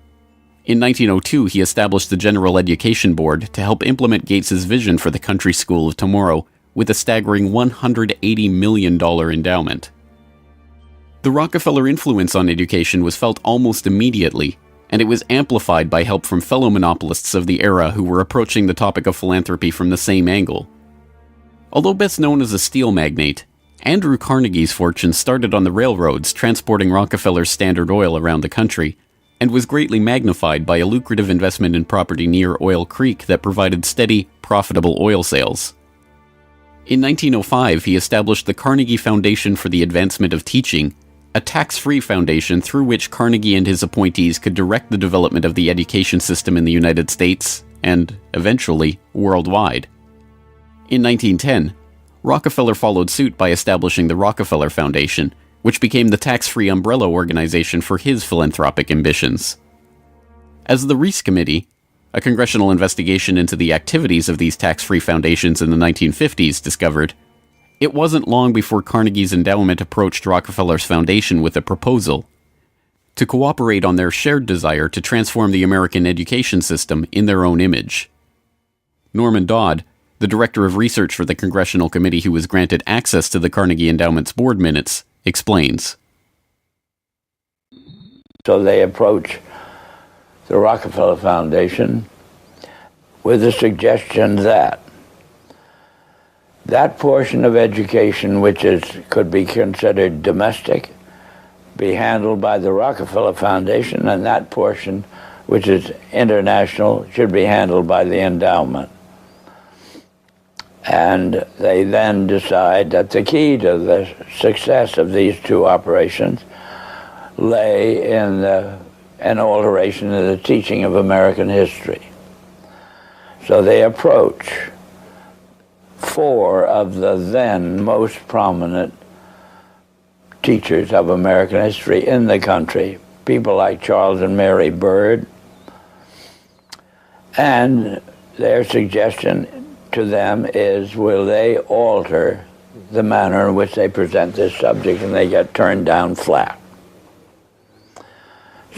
In 1902, he established the General Education Board to help implement Gates's vision for the Country School of Tomorrow with a staggering $180 million endowment. The Rockefeller influence on education was felt almost immediately, and it was amplified by help from fellow monopolists of the era who were approaching the topic of philanthropy from the same angle. Although best known as a steel magnate, Andrew Carnegie's fortune started on the railroads transporting Rockefeller's Standard Oil around the country, and was greatly magnified by a lucrative investment in property near Oil Creek that provided steady, profitable oil sales. In 1905, he established the Carnegie Foundation for the Advancement of Teaching, a tax-free foundation through which Carnegie and his appointees could direct the development of the education system in the United States, and, eventually, worldwide. In 1910, Rockefeller followed suit by establishing the Rockefeller Foundation, which became the tax-free umbrella organization for his philanthropic ambitions. As the Reese Committee, a congressional investigation into the activities of these tax-free foundations in the 1950s, discovered, it wasn't long before Carnegie's endowment approached Rockefeller's foundation with a proposal to cooperate on their shared desire to transform the American education system in their own image. Norman Dodd, the director of research for the congressional committee who was granted access to the Carnegie Endowment's board minutes, explains. So they approach the Rockefeller Foundation with the suggestion that that portion of education which could be considered domestic be handled by the Rockefeller Foundation, and that portion which is international should be handled by the endowment. And they then decide that the key to the success of these two operations lay in an alteration of the teaching of American history. So they approach 4 of the then most prominent teachers of American history in the country, people like Charles and Mary Bird, and their suggestion to them is, will they alter the manner in which they present this subject, and they get turned down flat.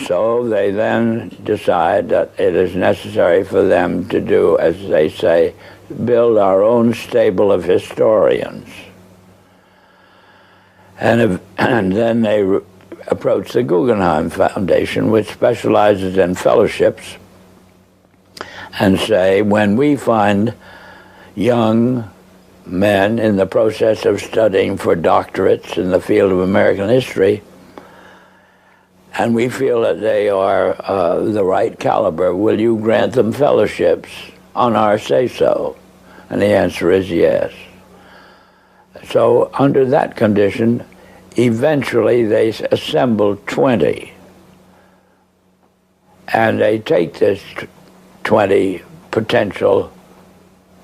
So they then decide that it is necessary for them to do, as they say, build our own stable of historians. And then they approach the Guggenheim Foundation, which specializes in fellowships, and say, when we find young men in the process of studying for doctorates in the field of American history, and we feel that they are the right caliber, will you grant them fellowships on our say-so? And the answer is yes. So under that condition, eventually they assemble 20. And they take this 20 potential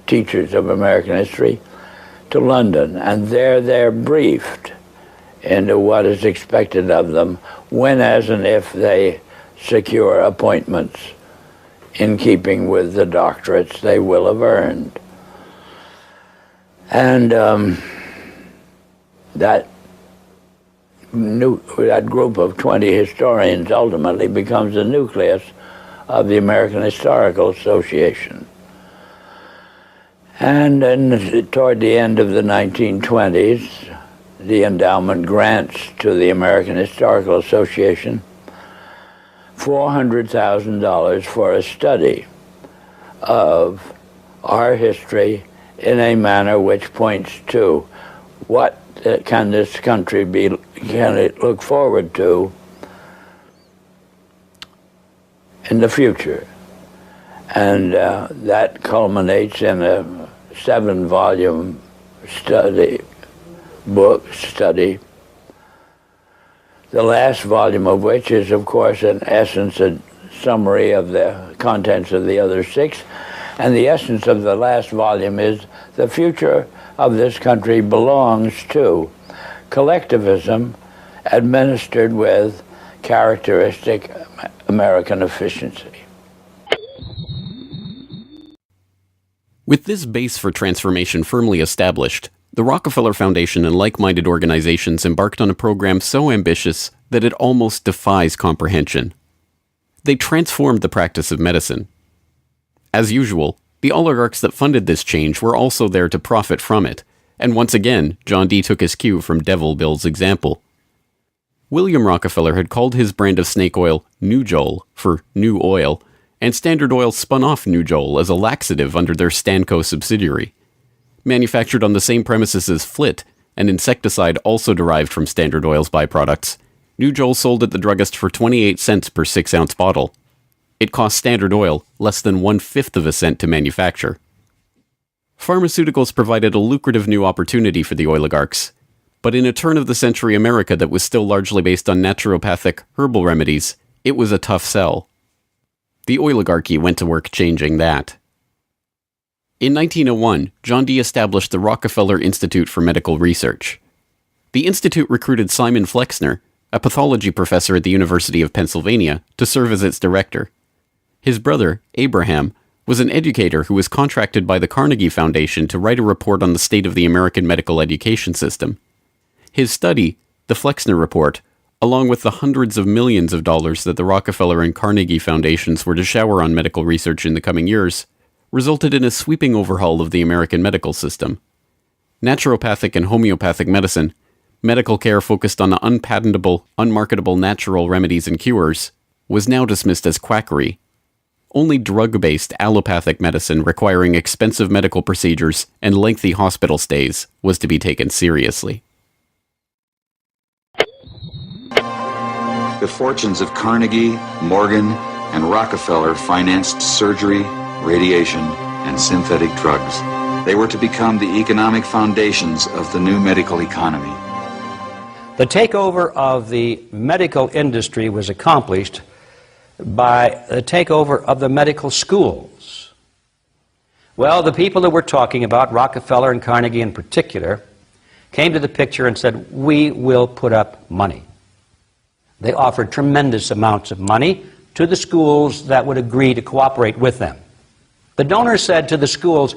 teachers of American history to London, and there they're briefed into what is expected of them when, as and if they secure appointments in keeping with the doctorates they will have earned. And that group of 20 historians ultimately becomes the nucleus of the American Historical Association. And then toward the end of the 1920s, the endowment grants to the American Historical Association $400,000 for a study of our history in a manner which points to what can this country can it look forward to in the future. And that culminates in a 7-volume study, the last volume of which is, of course, in essence a summary of the contents of the other 6. And the essence of the last volume is the future of this country belongs to collectivism administered with characteristic American efficiency. With this base for transformation firmly established, the Rockefeller Foundation and like-minded organizations embarked on a program so ambitious that it almost defies comprehension. They transformed the practice of medicine. As usual, the oligarchs that funded this change were also there to profit from it, and once again, John D. took his cue from Devil Bill's example. William Rockefeller had called his brand of snake oil Nujol for new oil, and Standard Oil spun off Nujol as a laxative under their Stanco subsidiary. Manufactured on the same premises as Flit, an insecticide also derived from Standard Oil's byproducts, Nujol sold at the druggist for 28 cents per 6-ounce bottle. It cost Standard Oil less than 1/5 of a cent to manufacture. Pharmaceuticals provided a lucrative new opportunity for the oligarchs, but in a turn-of-the-century America that was still largely based on naturopathic herbal remedies, it was a tough sell. The oligarchy went to work changing that. In 1901, John D. established the Rockefeller Institute for Medical Research. The institute recruited Simon Flexner, a pathology professor at the University of Pennsylvania, to serve as its director. His brother, Abraham, was an educator who was contracted by the Carnegie Foundation to write a report on the state of the American medical education system. His study, the Flexner Report, along with the hundreds of millions of dollars that the Rockefeller and Carnegie Foundations were to shower on medical research in the coming years, resulted in a sweeping overhaul of the American medical system. Naturopathic and homeopathic medicine medical care focused on unpatentable, unmarketable natural remedies and cures, was now dismissed as quackery. Only drug-based allopathic medicine requiring expensive medical procedures and lengthy hospital stays was to be taken seriously. The fortunes of Carnegie, Morgan, and Rockefeller financed surgery, radiation, and synthetic drugs. They were to become the economic foundations of the new medical economy. The takeover of the medical industry was accomplished by the takeover of the medical schools. Well, the people that we're talking about, Rockefeller and Carnegie in particular, came to the picture and said, we will put up money. They offered tremendous amounts of money to the schools that would agree to cooperate with them. The donors said to the schools,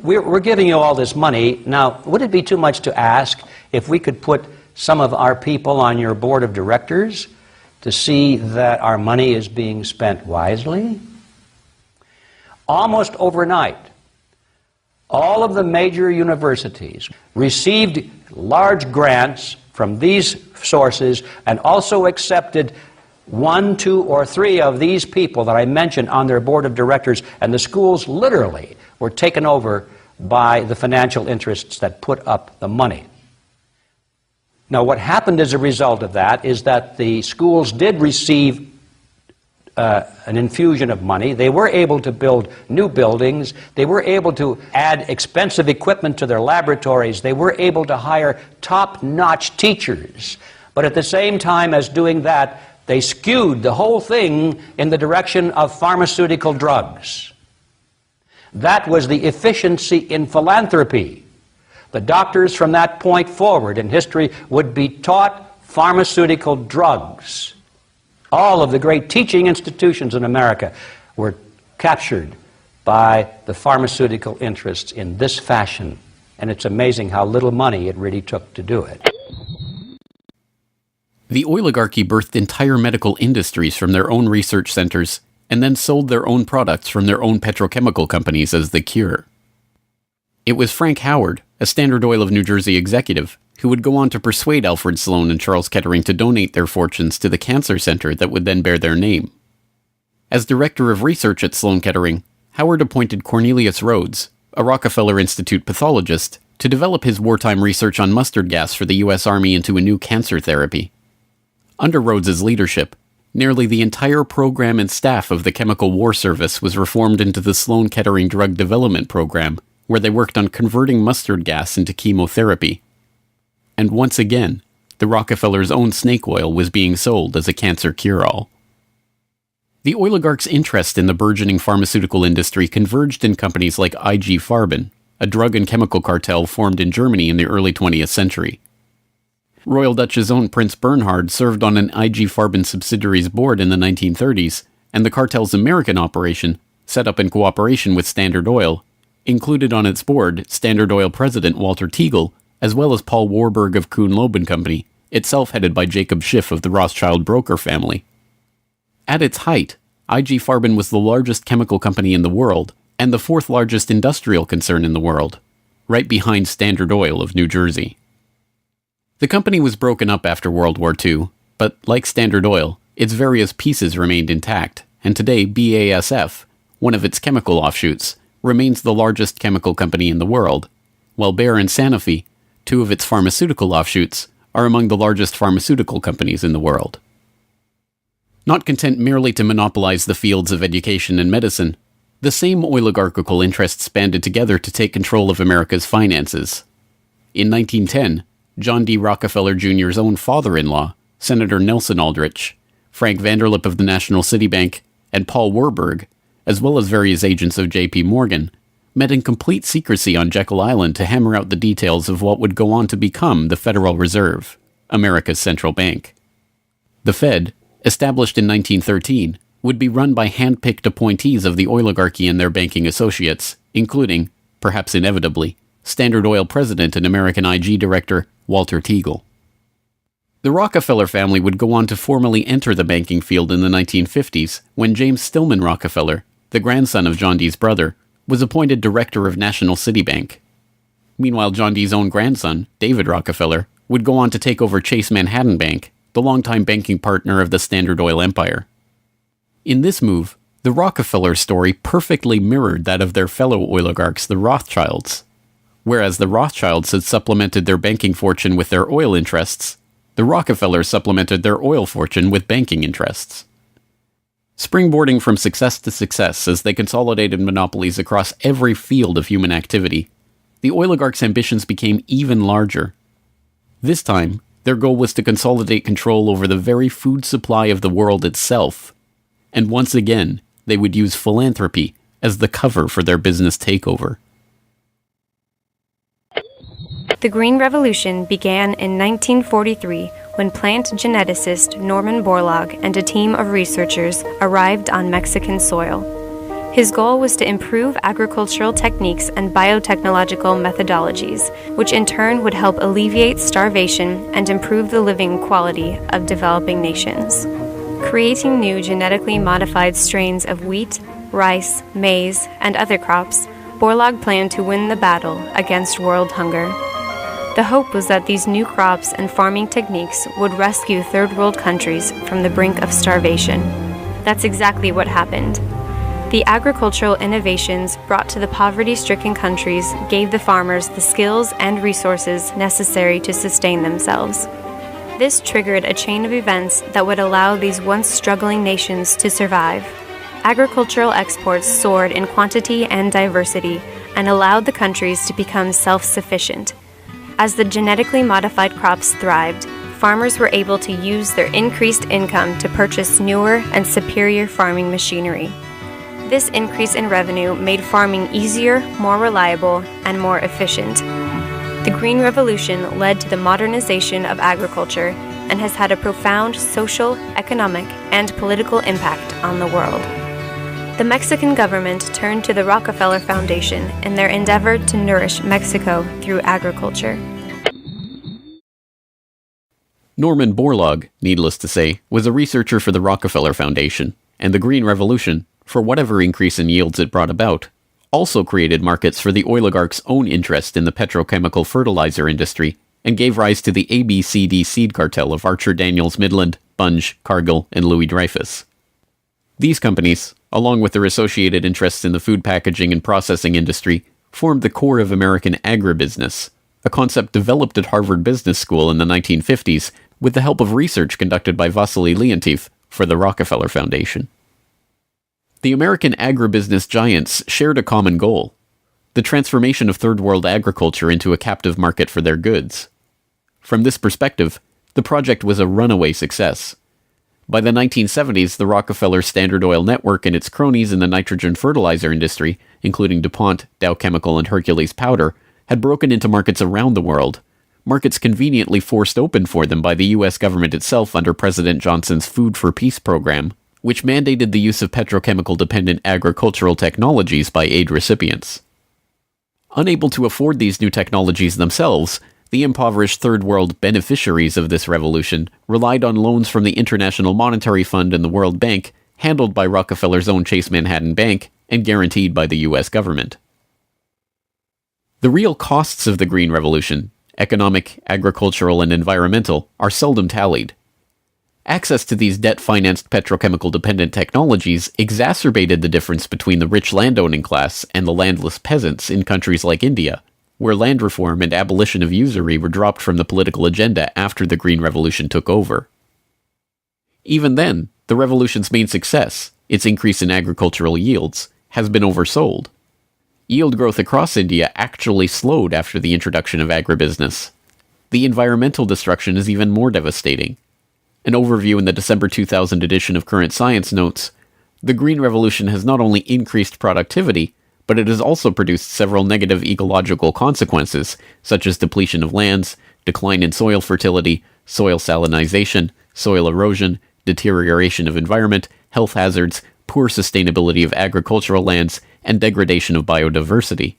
we're giving you all this money. Now, would it be too much to ask if we could put some of our people on your board of directors to see that our money is being spent wisely? Almost overnight, all of the major universities received large grants from these sources and also accepted 1, 2, or 3 of these people that I mentioned on their board of directors, and the schools literally were taken over by the financial interests that put up the money. Now, what happened as a result of that is that the schools did receive an infusion of money. They were able to build new buildings. They were able to add expensive equipment to their laboratories. They were able to hire top-notch teachers. But at the same time as doing that, they skewed the whole thing in the direction of pharmaceutical drugs. That was the efficiency in philanthropy. The doctors from that point forward in history would be taught pharmaceutical drugs. All of the great teaching institutions in America were captured by the pharmaceutical interests in this fashion. And it's amazing how little money it really took to do it. The oligarchy birthed entire medical industries from their own research centers and then sold their own products from their own petrochemical companies as the cure. It was Frank Howard, a Standard Oil of New Jersey executive, who would go on to persuade Alfred Sloan and Charles Kettering to donate their fortunes to the cancer center that would then bear their name. As director of research at Sloan Kettering, Howard appointed Cornelius Rhodes, a Rockefeller Institute pathologist, to develop his wartime research on mustard gas for the U.S. Army into a new cancer therapy. Under Rhodes's leadership, nearly the entire program and staff of the Chemical War Service was reformed into the Sloan Kettering Drug Development Program, where they worked on converting mustard gas into chemotherapy. And once again, the Rockefellers' own snake oil was being sold as a cancer cure-all. The oligarchs' interest in the burgeoning pharmaceutical industry converged in companies like IG Farben, a drug and chemical cartel formed in Germany in the early 20th century. Royal Dutch's own Prince Bernhard served on an IG Farben subsidiary's board in the 1930s, and the cartel's American operation, set up in cooperation with Standard Oil, included on its board Standard Oil president Walter Teagle, as well as Paul Warburg of Kuhn-Loeb and Company, itself headed by Jacob Schiff of the Rothschild broker family. At its height, IG Farben was the largest chemical company in the world, and the 4th largest industrial concern in the world, right behind Standard Oil of New Jersey. The company was broken up after World War II, but like Standard Oil, its various pieces remained intact, and today BASF, one of its chemical offshoots, remains the largest chemical company in the world, while Bayer and Sanofi, 2 of its pharmaceutical offshoots, are among the largest pharmaceutical companies in the world. Not content merely to monopolize the fields of education and medicine, the same oligarchical interests banded together to take control of America's finances. In 1910, John D. Rockefeller Jr.'s own father-in-law, Senator Nelson Aldrich, Frank Vanderlip of the National City Bank, and Paul Warburg, as well as various agents of J.P. Morgan, met in complete secrecy on Jekyll Island to hammer out the details of what would go on to become the Federal Reserve, America's central bank. The Fed, established in 1913, would be run by hand-picked appointees of the oligarchy and their banking associates, including, perhaps inevitably, Standard Oil president and American IG director Walter Teagle. The Rockefeller family would go on to formally enter the banking field in the 1950s when James Stillman Rockefeller, the grandson of John D.'s brother, was appointed director of National City Bank. Meanwhile, John D.'s own grandson, David Rockefeller, would go on to take over Chase Manhattan Bank, the longtime banking partner of the Standard Oil empire. In this move, the Rockefeller story perfectly mirrored that of their fellow oligarchs, the Rothschilds. Whereas the Rothschilds had supplemented their banking fortune with their oil interests, the Rockefellers supplemented their oil fortune with banking interests. Springboarding from success to success as they consolidated monopolies across every field of human activity, the oligarchs' ambitions became even larger. This time, their goal was to consolidate control over the very food supply of the world itself. And once again, they would use philanthropy as the cover for their business takeover. The Green Revolution began in 1943 when plant geneticist Norman Borlaug and a team of researchers arrived on Mexican soil. His goal was to improve agricultural techniques and biotechnological methodologies, which in turn would help alleviate starvation and improve the living quality of developing nations. Creating new genetically modified strains of wheat, rice, maize, and other crops, Borlaug planned to win the battle against world hunger. The hope was that these new crops and farming techniques would rescue third world countries from the brink of starvation. That's exactly what happened. The agricultural innovations brought to the poverty-stricken countries gave the farmers the skills and resources necessary to sustain themselves. This triggered a chain of events that would allow these once struggling nations to survive. Agricultural exports soared in quantity and diversity and allowed the countries to become self-sufficient. As the genetically modified crops thrived, farmers were able to use their increased income to purchase newer and superior farming machinery. This increase in revenue made farming easier, more reliable, and more efficient. The Green Revolution led to the modernization of agriculture and has had a profound social, economic, and political impact on the world. The Mexican government turned to the Rockefeller Foundation in their endeavor to nourish Mexico through agriculture. Norman Borlaug, needless to say, was a researcher for the Rockefeller Foundation, and the Green Revolution, for whatever increase in yields it brought about, also created markets for the oligarchs' own interest in the petrochemical fertilizer industry and gave rise to the ABCD seed cartel of Archer Daniels Midland, Bunge, Cargill, and Louis Dreyfus. These companies, along with their associated interests in the food packaging and processing industry, formed the core of American agribusiness, a concept developed at Harvard Business School in the 1950s with the help of research conducted by Vasily Leontief for the Rockefeller Foundation. The American agribusiness giants shared a common goal: the transformation of third world agriculture into a captive market for their goods. From this perspective, the project was a runaway success. By the 1970s, the Rockefeller Standard Oil network and its cronies in the nitrogen fertilizer industry, including DuPont, Dow Chemical, and Hercules Powder, had broken into markets around the world, markets conveniently forced open for them by the U.S. government itself under President Johnson's Food for Peace program, which mandated the use of petrochemical-dependent agricultural technologies by aid recipients. Unable to afford these new technologies themselves, the impoverished Third World beneficiaries of this revolution relied on loans from the International Monetary Fund and the World Bank, handled by Rockefeller's own Chase Manhattan Bank and guaranteed by the U.S. government. The real costs of the Green Revolution, economic, agricultural, and environmental, are seldom tallied. Access to these debt-financed petrochemical-dependent technologies exacerbated the difference between the rich landowning class and the landless peasants in countries like India, where land reform and abolition of usury were dropped from the political agenda after the Green Revolution took over. Even then, the revolution's main success, its increase in agricultural yields, has been oversold. Yield growth across India actually slowed after the introduction of agribusiness. The environmental destruction is even more devastating. An overview in the December 2000 edition of Current Science notes, the Green Revolution has not only increased productivity, but it has also produced several negative ecological consequences, such as depletion of lands, decline in soil fertility, soil salinization, soil erosion, deterioration of environment, health hazards, poor sustainability of agricultural lands, and degradation of biodiversity.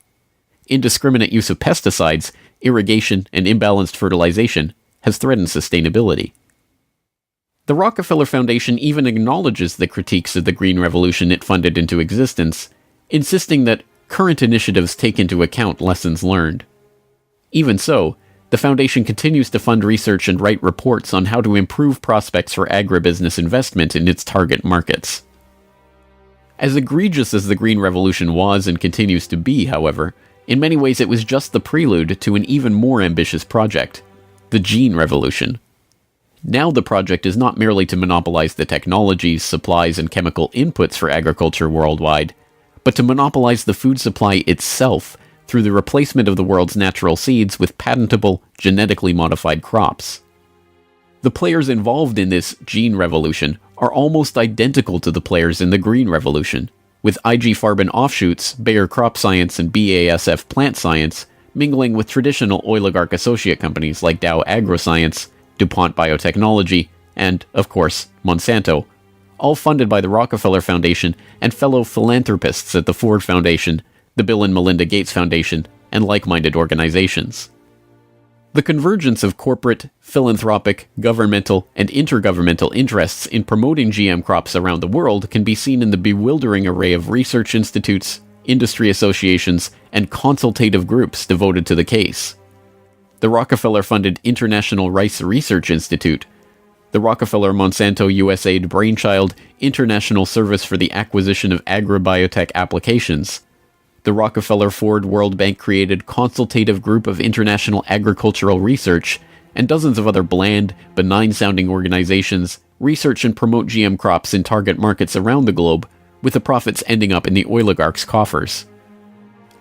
Indiscriminate use of pesticides, irrigation, and imbalanced fertilization has threatened sustainability. The Rockefeller Foundation even acknowledges the critiques of the Green Revolution it funded into existence, insisting that current initiatives take into account lessons learned. Even so, The foundation continues to fund research and write reports on how to improve prospects for agribusiness investment in its target markets. As egregious as the Green Revolution was and continues to be, however, in many ways it was just the prelude to an even more ambitious project, the Gene Revolution. Now the project is not merely to monopolize the technologies, supplies, and chemical inputs for agriculture worldwide, but to monopolize the food supply itself through the replacement of the world's natural seeds with patentable, genetically modified crops. The players involved in this Gene Revolution are almost identical to the players in the Green Revolution, with IG Farben offshoots, Bayer Crop Science and BASF Plant Science mingling with traditional oligarch associate companies like Dow AgroScience, DuPont Biotechnology, and, of course, Monsanto, all funded by the Rockefeller Foundation and fellow philanthropists at the Ford Foundation, the Bill and Melinda Gates Foundation, and like-minded organizations. The convergence of corporate, philanthropic, governmental, and intergovernmental interests in promoting GM crops around the world can be seen in the bewildering array of research institutes, industry associations, and consultative groups devoted to the case. The Rockefeller-funded International Rice Research Institute, the Rockefeller-Monsanto USAID Brainchild International Service for the Acquisition of Agribiotech Applications, the Rockefeller-Ford World Bank-created Consultative Group of International Agricultural Research, and dozens of other bland, benign-sounding organizations research and promote GM crops in target markets around the globe, with the profits ending up in the oligarchs' coffers.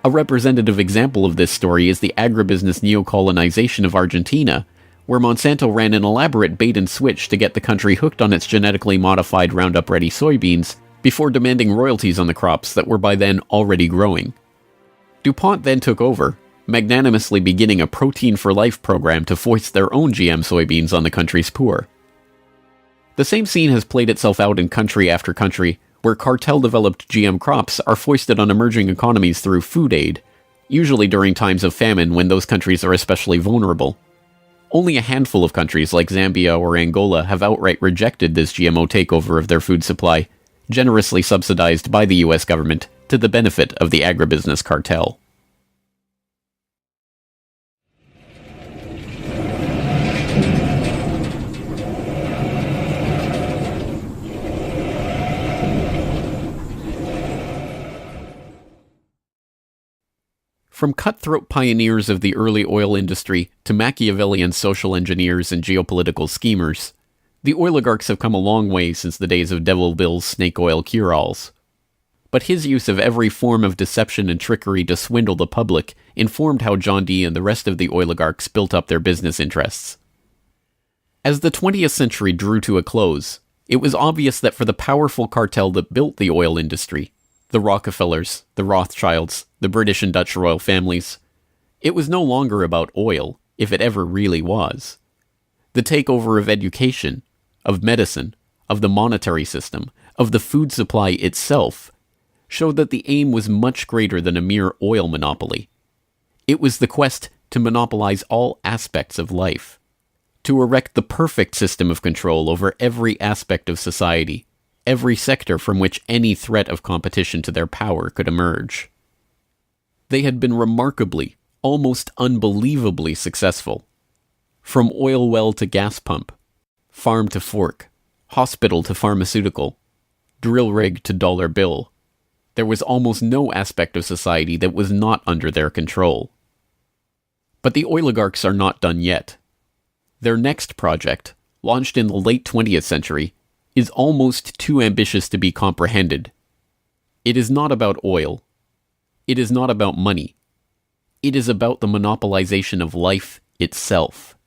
A representative example of this story is the agribusiness neocolonization of Argentina, where Monsanto ran an elaborate bait-and-switch to get the country hooked on its genetically modified Roundup-ready soybeans before demanding royalties on the crops that were by then already growing. DuPont then took over, magnanimously beginning a Protein for Life program to foist their own GM soybeans on the country's poor. The same scene has played itself out in country after country, where cartel-developed GM crops are foisted on emerging economies through food aid, usually during times of famine when those countries are especially vulnerable. Only a handful of countries like Zambia or Angola have outright rejected this GMO takeover of their food supply, generously subsidized by the US government to the benefit of the agribusiness cartel. From cutthroat pioneers of the early oil industry to Machiavellian social engineers and geopolitical schemers, the oligarchs have come a long way since the days of Devil Bill's snake oil cure-alls. But his use of every form of deception and trickery to swindle the public informed how John D. and the rest of the oligarchs built up their business interests. As the 20th century drew to a close, it was obvious that for the powerful cartel that built the oil industry, the Rockefellers, the Rothschilds, the British and Dutch royal families, it was no longer about oil, if it ever really was. The takeover of education, of medicine, of the monetary system, of the food supply itself, showed that the aim was much greater than a mere oil monopoly. It was the quest to monopolize all aspects of life, to erect the perfect system of control over every aspect of society, every sector from which any threat of competition to their power could emerge. They had been remarkably, almost unbelievably successful. From oil well to gas pump, farm to fork, hospital to pharmaceutical, drill rig to dollar bill, there was almost no aspect of society that was not under their control. But the oligarchs are not done yet. Their next project, launched in the late 20th century, is almost too ambitious to be comprehended. It is not about oil. It is not about money. It is about the monopolization of life itself.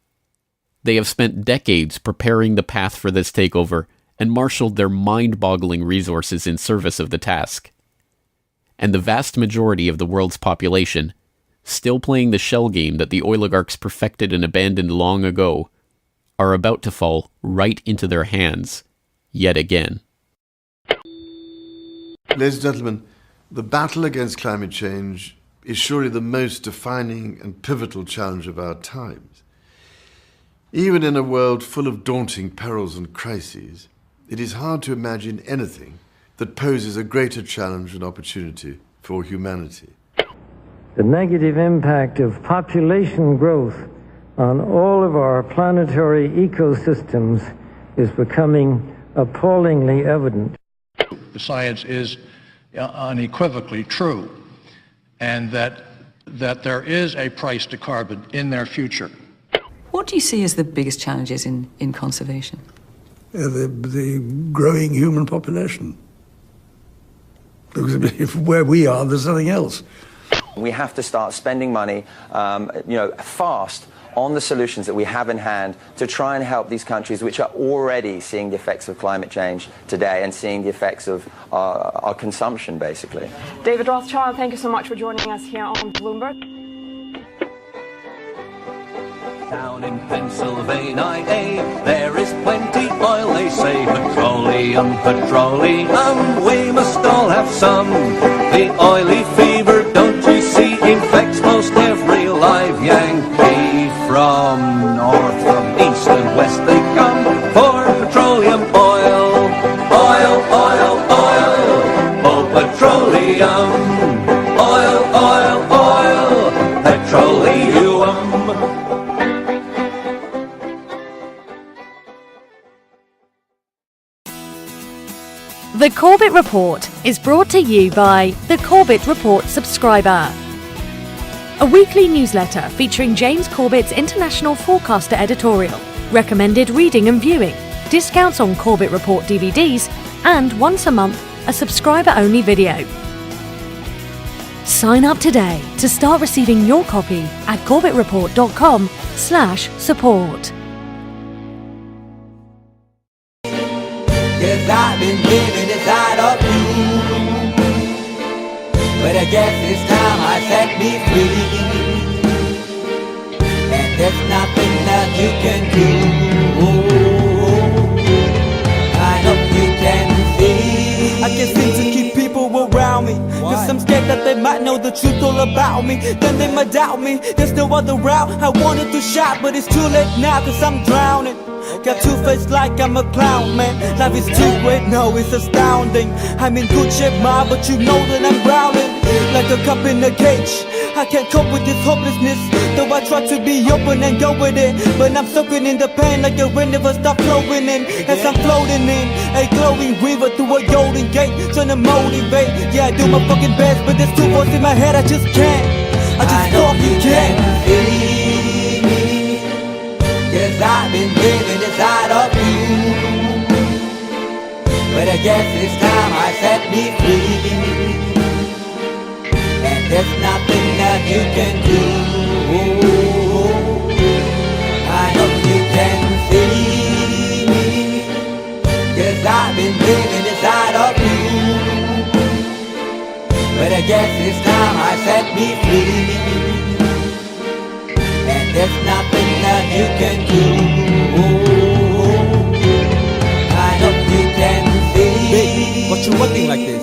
They have spent decades preparing the path for this takeover and marshaled their mind-boggling resources in service of the task. And the vast majority of the world's population, still playing the shell game that the oligarchs perfected and abandoned long ago, are about to fall right into their hands yet again. Ladies and gentlemen, the battle against climate change is surely the most defining and pivotal challenge of our times. Even in a world full of daunting perils and crises, it is hard to imagine anything that poses a greater challenge and opportunity for humanity. The negative impact of population growth on all of our planetary ecosystems is becoming appallingly evident. The science is unequivocally true, and that there is a price to carbon in their future. What do you see as the biggest challenges in conservation? The growing human population. Because if where we are, there's nothing else. We have to start spending money, fast on the solutions that we have in hand to try and help these countries which are already seeing the effects of climate change today and seeing the effects of our consumption, basically. David Rothschild, thank you so much for joining us here on Bloomberg. Down in Pennsylvania, there is plenty oil, they say. Petroleum, petroleum, we must all have some. The oily fever, don't you see, infects most every live Yankee. From north, from east and west they come for petroleum oil. Oil, oil, oil, oh petroleum. Oil, oil, oil, petroleum. The Corbett Report is brought to you by the Corbett Report subscriber, a weekly newsletter featuring James Corbett's International Forecaster editorial, recommended reading and viewing, discounts on Corbett Report DVDs, and once a month, a subscriber-only video. Sign up today to start receiving your copy at corbettreport.com/support. Yes, I've been living inside of you, but I guess it's time I set me free, and there's nothing that you can do. I hope you can see. I can't seem to keep people around me, cause I'm scared that they might know the truth all about me. Then they might doubt me, there's no other route. I wanted to shout, but it's too late now, cause I'm drowning. Got two-faced like I'm a clown, man. Life is too great, no, it's astounding. I'm in good shape, ma, but you know that I'm drowning like a cup in a cage. I can't cope with this hopelessness, though I try to be open and go with it. But I'm soaking in the pain like the rain never stop flowing in. As I'm floating in a glowing river through a golden gate, trying to motivate. Yeah, I do my fucking best, but there's two voices in my head, I just can't. I just fucking can't. Yes, I've been living inside of you, but I guess it's time I set me free, and there's nothing that you can do. I hope you can see me. Yes, I've been living inside of you, but I guess it's time I set me free, and there's nothing that you can do. I hope you can see. Babe, what you looking like this?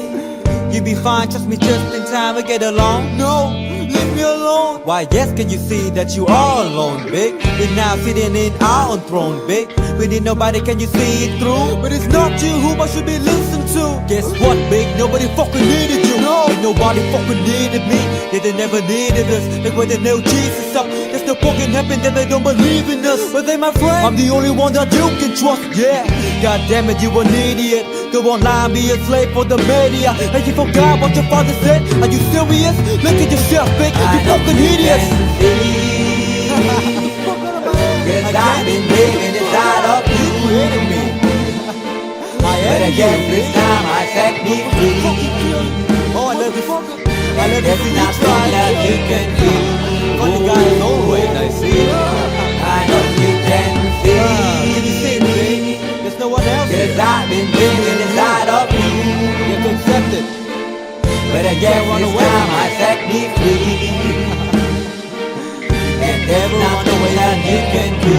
You be fine, trust me, just in time we get along. No, leave me alone. Why, yes, can you see that you are alone, big? We're now sitting in our own throne, big. We need nobody, can you see it through? But it's not you who I should be listening to. Guess what, big? Nobody fucking needed you. No, ain't nobody fucking needed me. Yeah, they never needed us. Like when they nailed Jesus up, there's no fucking heaven that they don't believe in us. But they my friend, I'm the only one that you can trust. Yeah, god damn it, you an idiot. Go online, be a slave for the media. Like you forgot what your father said. Are you serious? Look at yourself, big. You fucking idiots. Yes, I've been living inside of you, but I guess this time I set me free. Oh, I love this. I love there's nothing that you can do. Funny guy is always I see. I hope you can see. Can you see it, baby? There's no one else. Yes, I've been living inside of you. You have to accept it. But I guess this time I set me free. And there's nothing that you can do.